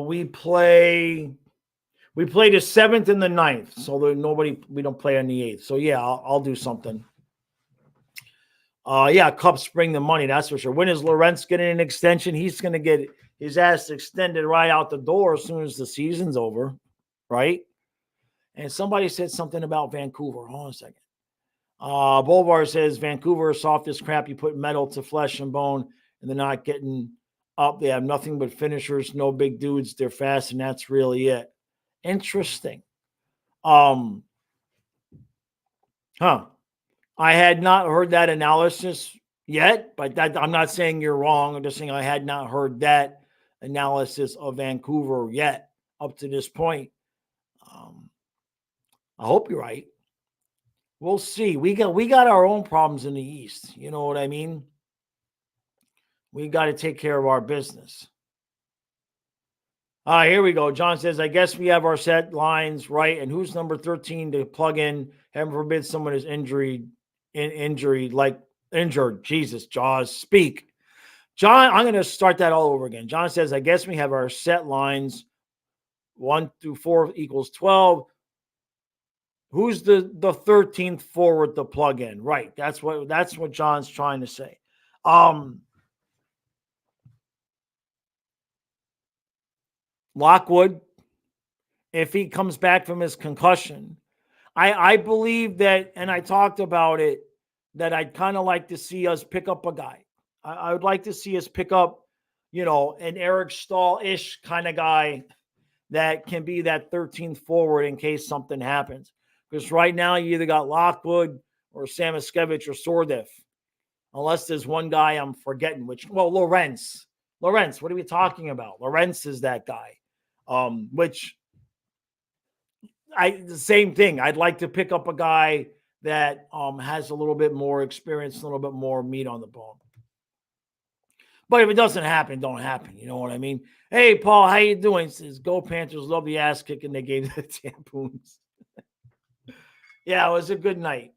Speaker 1: We play the 7th and the 9th. So we don't play on the 8th. So yeah, I'll do something. Yeah, Cubs bring the money, that's for sure. When is Lawrence getting an extension? He's gonna get his ass extended right out the door as soon as the season's over, right? And somebody said something about Vancouver. Hold on a second. Bolvar says Vancouver is soft as crap. You put metal to flesh and bone, and they're not getting up. They have nothing but finishers, no big dudes. They're fast, and that's really it. Interesting. I had not heard that analysis yet, but I'm not saying you're wrong. I'm just saying I had not heard that analysis of Vancouver yet up to this point. I hope you're right. We'll see. We got our own problems in the East. You know what I mean? We got to take care of our business. Here we go. John says, I guess we have our set lines right. And who's number 13 to plug in? Heaven forbid someone is injured. Jesus, Jaws, speak. John, I'm going to start that all over again. John says, I guess we have our set lines 1 through 4 equals 12. Who's the 13th forward to plug in? Right. That's what John's trying to say. Lockwood, if he comes back from his concussion, I believe that, and I talked about it, that I'd kind of like to see us pick up a guy. I would like to see us pick up, an Eric Stahl-ish kind of guy that can be that 13th forward in case something happens. Because right now you either got Lockwood or Samoskevich or Sordev. Unless there's one guy I'm forgetting, Lawrence. Lawrence, what are we talking about? Lawrence is that guy. The same thing. I'd like to pick up a guy that has a little bit more experience, a little bit more meat on the bone. But if it doesn't happen, don't happen. You know what I mean? Hey, Paul, how you doing? Says, Go Panthers, love the ass kicking they gave the Tampoons. Yeah, it was a good night.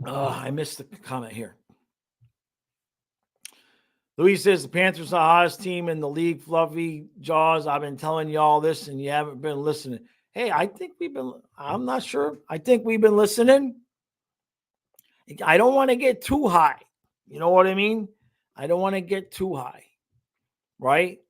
Speaker 1: I missed the comment here. Louis says the Panthers are the hottest team in the league. Fluffy Jaws. I've been telling you all this and you haven't been listening. Hey, I'm not sure. I think we've been listening. I don't want to get too high. You know what I mean? I don't want to get too high. Right?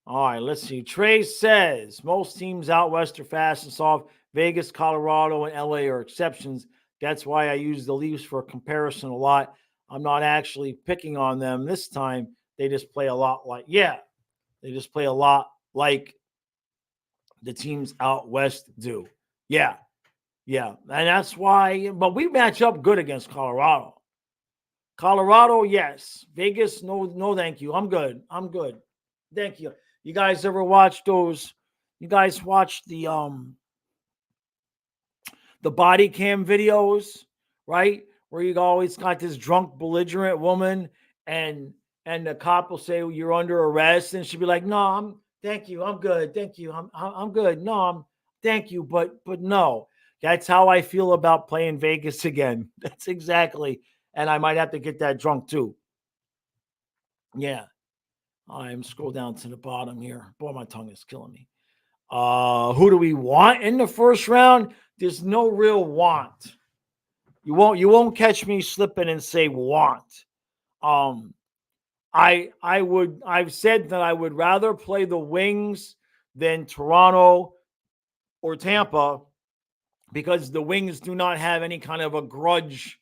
Speaker 1: All right, let's see. Trey says most teams out west are fast and soft. Vegas, Colorado, and LA are exceptions. That's why I use the Leafs for comparison a lot. I'm not actually picking on them this time. They just play a lot like the teams out west do. Yeah. And that's why, but we match up good against Colorado. Colorado, yes. Vegas, no, thank you. I'm good. Thank you. You guys ever watch those? You guys watch the body cam videos, right? Where you always got this drunk, belligerent woman, and and the cop will say you're under arrest, and she'll be like, "No, thank you, I'm good, thank you, I'm good. No, thank you, but no." That's how I feel about playing Vegas again. That's exactly, and I might have to get that drunk too. Yeah, I'm scroll down to the bottom here. Boy, my tongue is killing me. Who do we want in the first round? There's no real want. You won't catch me slipping and say want. Um, I've said that I would rather play the Wings than Toronto or Tampa because the Wings do not have any kind of a grudge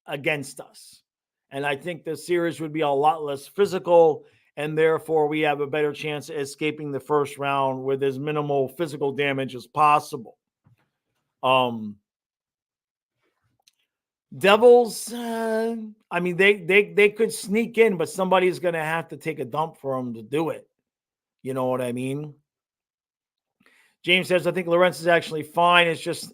Speaker 1: against us. And I think the series would be a lot less physical, and therefore we have a better chance of escaping the first round with as minimal physical damage as possible. Devils, I mean, they could sneak in, but somebody's going to have to take a dump for them to do it. You know what I mean? James says, I think Lorentz is actually fine. It's just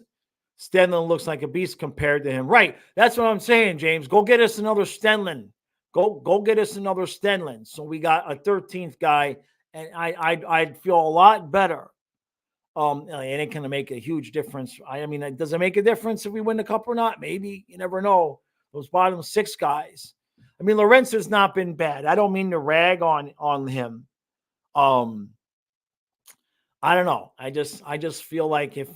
Speaker 1: Stenlin looks like a beast compared to him. Right. That's what I'm saying, James. Go get us another Stenlin. Go get us another Stenlin. So we got a 13th guy, and I'd feel a lot better. And it can make a huge difference. I mean, does it make a difference if we win the cup or not? Maybe. You never know. Those bottom 6 guys. I mean, Lorentz has not been bad. I don't mean to rag on him. I don't know. I just feel like if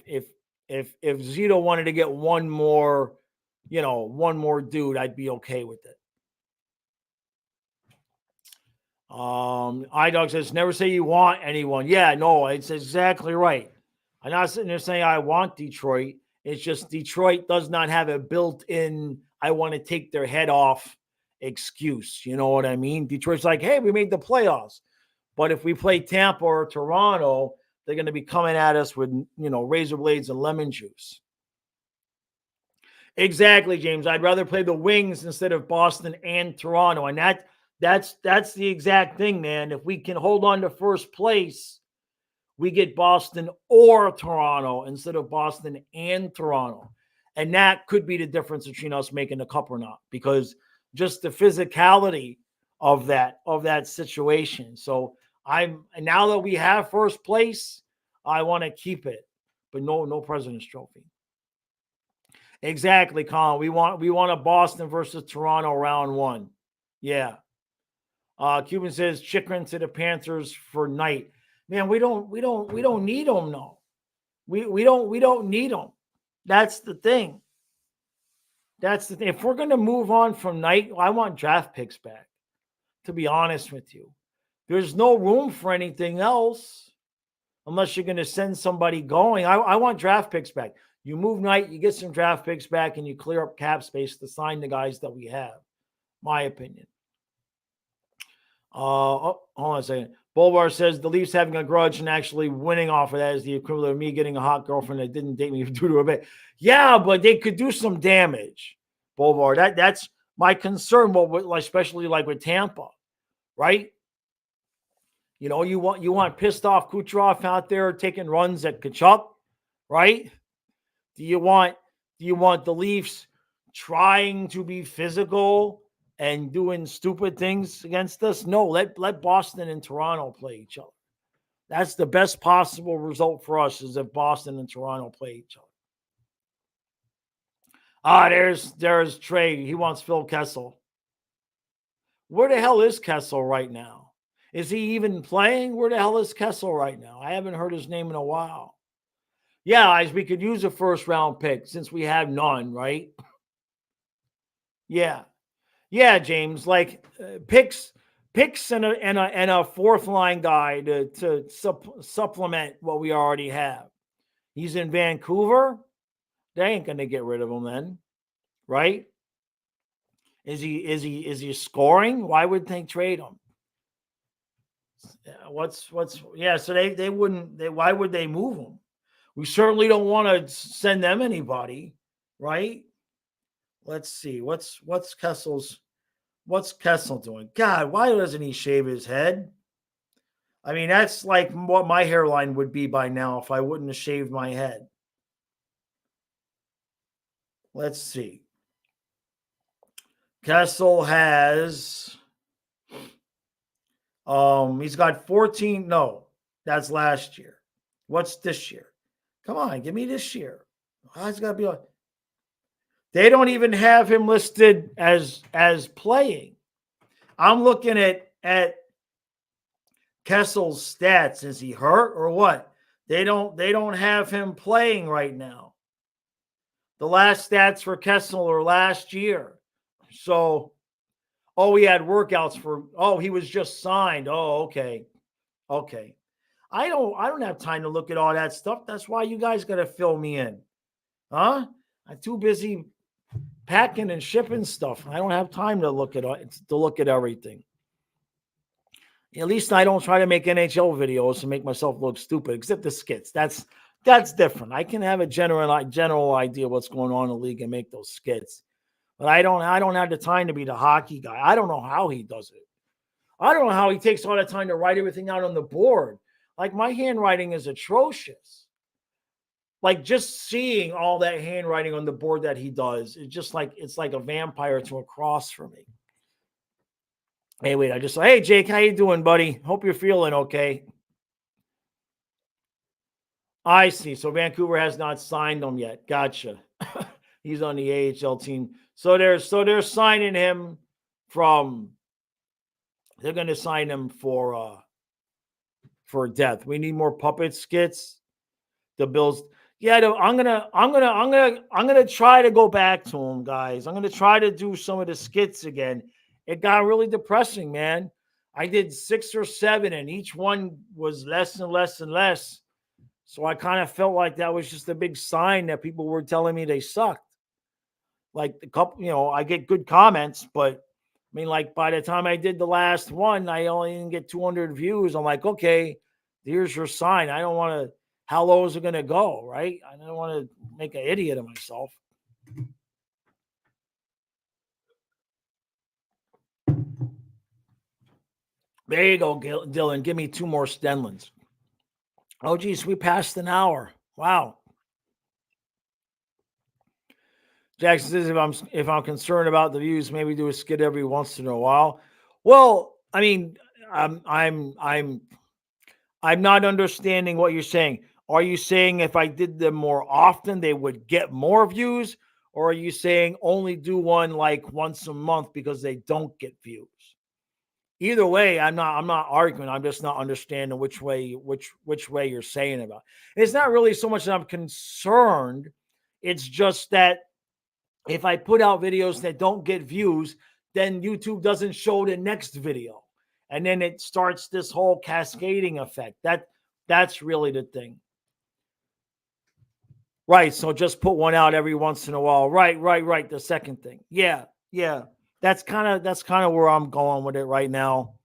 Speaker 1: Zito wanted to get one more dude, I'd be okay with it. iDog says, never say you want anyone. Yeah, no, it's exactly right. I'm not sitting there saying I want Detroit. It's just Detroit does not have a built-in, I want to take their head off excuse. You know what I mean? Detroit's like, hey, we made the playoffs. But if we play Tampa or Toronto, they're going to be coming at us with, razor blades and lemon juice. Exactly, James. I'd rather play the Wings instead of Boston and Toronto. And that's the exact thing, man. If we can hold on to first place, we get Boston or Toronto instead of Boston and Toronto. And that could be the difference between us making the cup or not, because just the physicality of that situation. So now that we have first place, I want to keep it, but no President's Trophy. Exactly, Colin. We want a Boston versus Toronto round 1. Yeah. Cuban says Chikrin to the Panthers for Knight. Man, we don't need them, no. We don't need them. That's the thing. If we're going to move on from Knight, I want draft picks back, to be honest with you. There's no room for anything else unless you're going to send somebody going. I want draft picks back. You move Knight, you get some draft picks back, and you clear up cap space to sign the guys that we have. My opinion. Hold on a second. Bolvar says the Leafs having a grudge and actually winning off of that is the equivalent of me getting a hot girlfriend that didn't date me due to a bit. Yeah, but they could do some damage, Bolvar. That's my concern, especially like with Tampa, right? You want pissed off Kucherov out there taking runs at Kachuk, right? Do you want the Leafs trying to be physical and doing stupid things against us? No, let Boston and Toronto play each other. That's the best possible result for us, is if Boston and Toronto play each other. There's Trey. He wants Phil Kessel. Where the hell is Kessel right now? Is he even playing? Where the hell is Kessel right now? I haven't heard his name in a while. Yeah, guys, we could use a first round pick since we have none, right? Yeah. Yeah, James, like picks and a fourth line guy to supplement what we already have. He's in Vancouver. They ain't going to get rid of him then, right? Is he scoring? Why would they trade him? So they wouldn't. Why would they move him? We certainly don't want to send them anybody, right? Let's see. What's Kessel doing? God, why doesn't he shave his head? I mean, that's like what my hairline would be by now if I wouldn't have shaved my head. Let's see. Kessel has He's got 14. No, that's last year. What's this year? Come on, give me this year. It's got to be like they don't even have him listed as playing. I'm looking at Kessel's stats. Is he hurt or what? They don't have him playing right now. The last stats for Kessel are last year. So, he had workouts for. He was just signed. Okay. I don't have time to look at all that stuff. That's why you guys got to fill me in. Huh? I'm too busy packing and shipping stuff. I don't have time to look at everything. At least I don't try to make NHL videos to make myself look stupid, except the skits. That's different. I can have a general idea what's going on in the league and make those skits. But I don't have the time to be the hockey guy. I don't know how he does it. I don't know how he takes all the time to write everything out on the board. Like, my handwriting is atrocious. Like, just seeing all that handwriting on the board that he does, it's like a vampire to a cross for me. Hey, wait, hey, Jake, how you doing, buddy? Hope you're feeling okay. I see. So Vancouver has not signed him yet. Gotcha. He's on the AHL team. So they're signing him they're going to sign him for death. We need more puppet skits. The Bills. Yeah, I'm gonna try to go back to him, guys. I'm gonna try to do some of the skits again. It got really depressing, man. I did 6 or 7, and each one was less and less and less. So I kind of felt like that was just a big sign that people were telling me they sucked. Like, a couple, I get good comments, but I mean, like, by the time I did the last one, I only didn't get 200 views. I'm like, okay, here's your sign. I don't want to. How low is it going to go, right? I don't want to make an idiot of myself. There you go, Dylan. Give me 2 more Stenlins. Oh, geez, we passed an hour. Wow. Jackson says, if I'm concerned about the views, maybe do a skit every once in a while. Well, I mean, I'm not understanding what you're saying. Are you saying if I did them more often, they would get more views? Or are you saying only do one like once a month because they don't get views? Either way, I'm not arguing. I'm just not understanding which way you're saying about it. It's not really so much that I'm concerned. It's just that if I put out videos that don't get views, then YouTube doesn't show the next video. And then it starts this whole cascading effect. That's really the thing. Right. So just put one out every once in a while. Right. The second thing. Yeah. That's kind of where I'm going with it right now.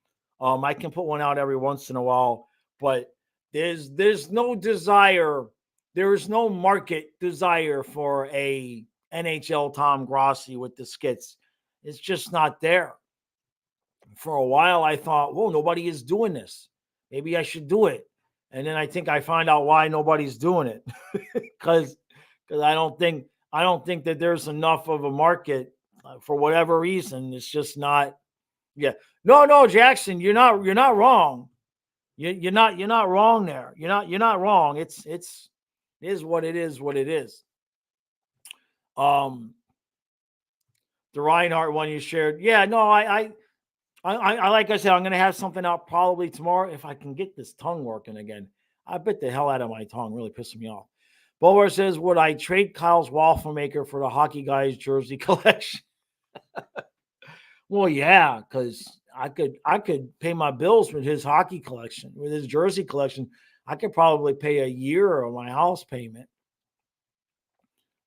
Speaker 1: I can put one out every once in a while, but there's no desire. There is no market desire for a NHL Tom Grossi with the skits. It's just not there. For a while, I thought, whoa, nobody is doing this. Maybe I should do it. And then I think I find out why nobody's doing it. Because I don't think that there's enough of a market for whatever reason. It's just not. Yeah. No, Jackson, you're not wrong. You're not wrong there. You're not wrong. It is what it is. The Reinhardt one you shared. Yeah, no, I like I said, I'm going to have something out probably tomorrow if I can get this tongue working again. I bit the hell out of my tongue, really pissing me off. Bower says, would I trade Kyle's waffle maker for the hockey guy's jersey collection? Well, yeah, because I could pay my bills with his hockey collection, with his jersey collection. I could probably pay a year of my house payment.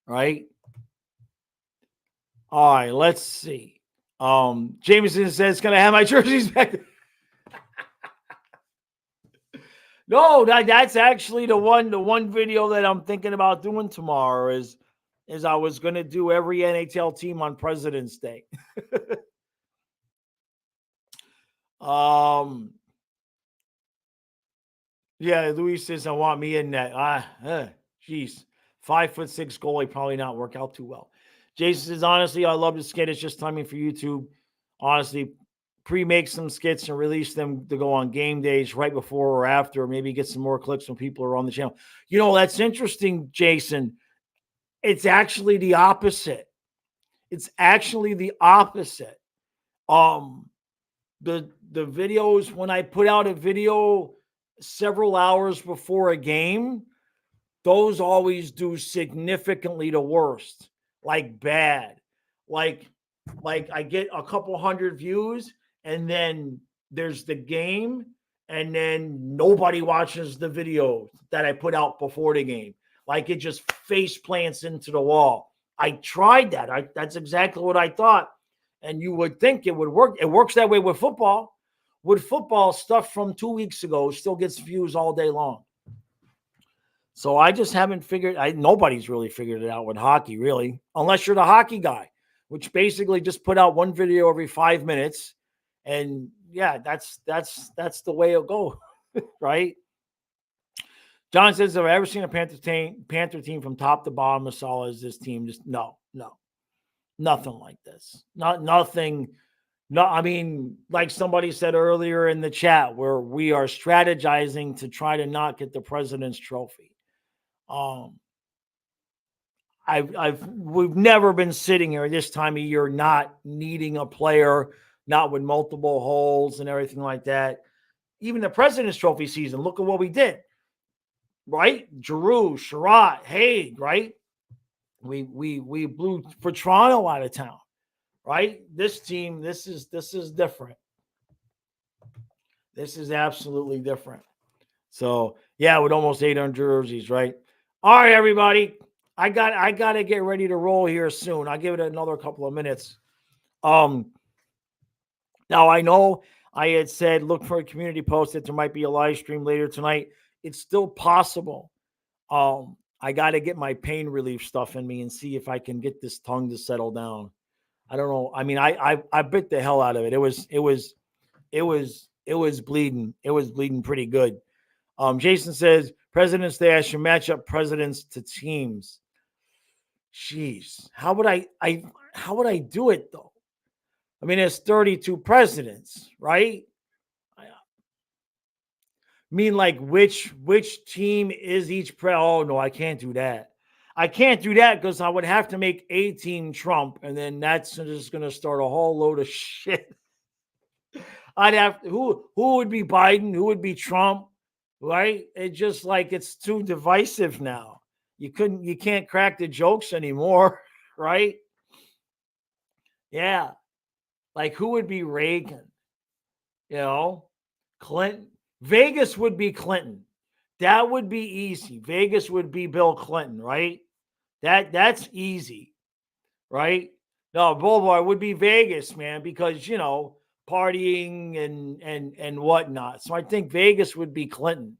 Speaker 1: Right? All right, let's see. Jameson says, can I have my jerseys back? No, that's actually the one video that I'm thinking about doing tomorrow is I was going to do every NHL team on President's Day. Yeah, Luis says, I want me in that. Geez. 5'6" goalie probably not work out too well. Jason says, honestly, I love the skit. It's just timing for YouTube. Honestly, pre-make some skits and release them to go on game days right before or after. Maybe get some more clicks when people are on the channel. That's interesting, Jason. It's actually the opposite. It's actually the opposite. The videos, when I put out a video several hours before a game, those always do significantly the worst, like bad. Like I get a couple hundred views, and then there's the game, and then nobody watches the video that I put out before the game. Like it just face plants into the wall. I tried that. That's exactly what I thought. And you would think it would work. It works that way with football. With football, stuff from 2 weeks ago still gets views all day long. So I just haven't figured. Nobody's really figured it out with hockey, really, unless you're the hockey guy, which basically just put out one video every 5 minutes, and yeah, that's the way it'll go, right? John says, "Have I ever seen a Panther team from top to bottom as solid as this team?" Just no, nothing like this. Nothing. No, I mean, like somebody said earlier in the chat, where we are strategizing to try to not get the President's Trophy. We've never been sitting here this time of year not needing a player, not with multiple holes and everything like that. Even the President's Trophy season, look at what we did, right? Giroux, Sherratt, Haig, right? We blew for Toronto out of town, right? This team, this is different. This is absolutely different. So yeah, with almost 800 jerseys, right? All right, everybody. I got to get ready to roll here soon. I'll give it another couple of minutes. Now I know I had said look for a community post that there might be a live stream later tonight. It's still possible. I got to get my pain relief stuff in me and see if I can get this tongue to settle down. I don't know. I mean, I bit the hell out of it. It was bleeding. It was bleeding pretty good. Jason says President's Day, I should match up presidents to teams. Jeez, how would I do it though? I mean, there's 32 presidents, right? I mean, like which team is each Oh no, I can't do that. I can't do that because I would have to make a team Trump, and then that's just going to start a whole load of shit. I'd have who would be Biden? Who would be Trump? Right? It's just like it's too divisive now. You can't crack the jokes anymore, right? Yeah. Like who would be Reagan? Clinton. Vegas would be Clinton. That would be easy. Vegas would be Bill Clinton, right? That's easy, right? No, Boulevard would be Vegas, man, because partying and whatnot. So I think Vegas would be Clinton.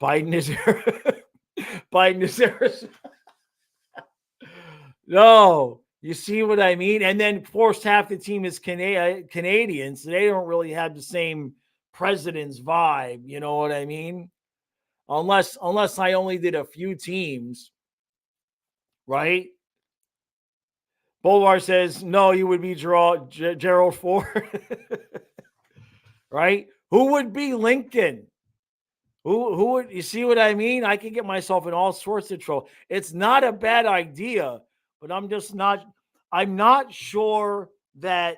Speaker 1: Biden is Arizona. No, you see what I mean? And then, of course, half the team is Canadians. So they don't really have the same president's vibe. You know what I mean? Unless I only did a few teams, right? Boulevard says, no, you would be Gerald Ford. Right? Who would be Lincoln? Who would, you see what I mean? I can get myself in all sorts of trouble. It's not a bad idea, but I'm not sure that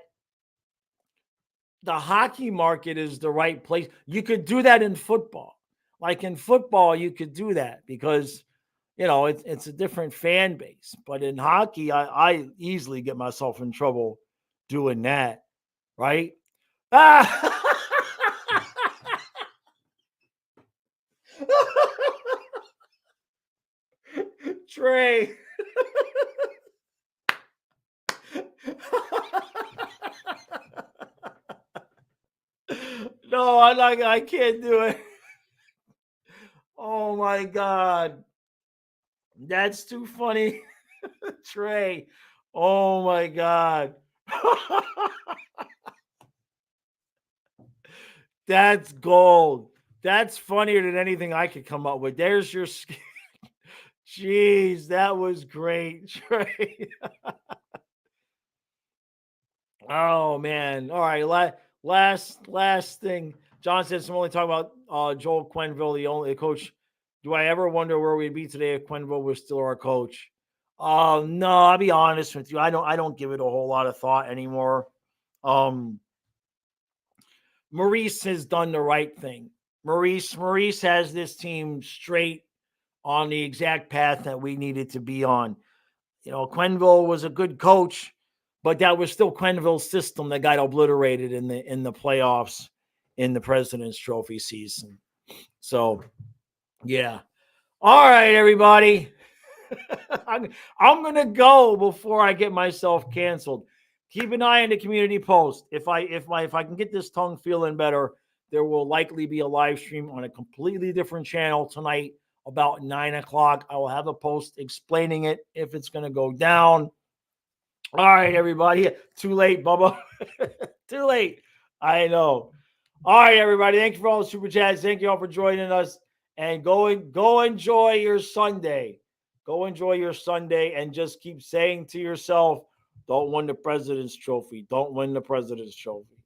Speaker 1: the hockey market is the right place. You could do that in football. Like in football, you could do that because, it's a different fan base. But in hockey, I easily get myself in trouble doing that, right? Trey. No, I can't do it. Oh my God. That's too funny. Trey. Oh my God. That's gold. That's funnier than anything I could come up with. There's your Jeez, that was great, Trey. Oh man. All right. Last thing. John says I'm only talking about Joel Quenneville, the only coach. Do I ever wonder where we'd be today if Quenneville was still our coach? No, I'll be honest with you. I don't give it a whole lot of thought anymore. Um, Maurice has done the right thing. Maurice has this team straight on the exact path that we needed to be on. Quenneville was a good coach, but that was still Quenneville's system that got obliterated in the playoffs in the President's Trophy season. So, yeah. All right, everybody. I'm gonna go before I get myself canceled. Keep an eye on the community post. If I can get this tongue feeling better, there will likely be a live stream on a completely different channel tonight about 9 o'clock. I will have a post explaining it if it's gonna go down. All right, everybody. Too late, Bubba. Too late. I know. All right, everybody. Thank you for all the super chats. Thank you all for joining us. And go enjoy your Sunday. Go enjoy your Sunday and just keep saying to yourself, don't win the President's Trophy. Don't win the President's Trophy.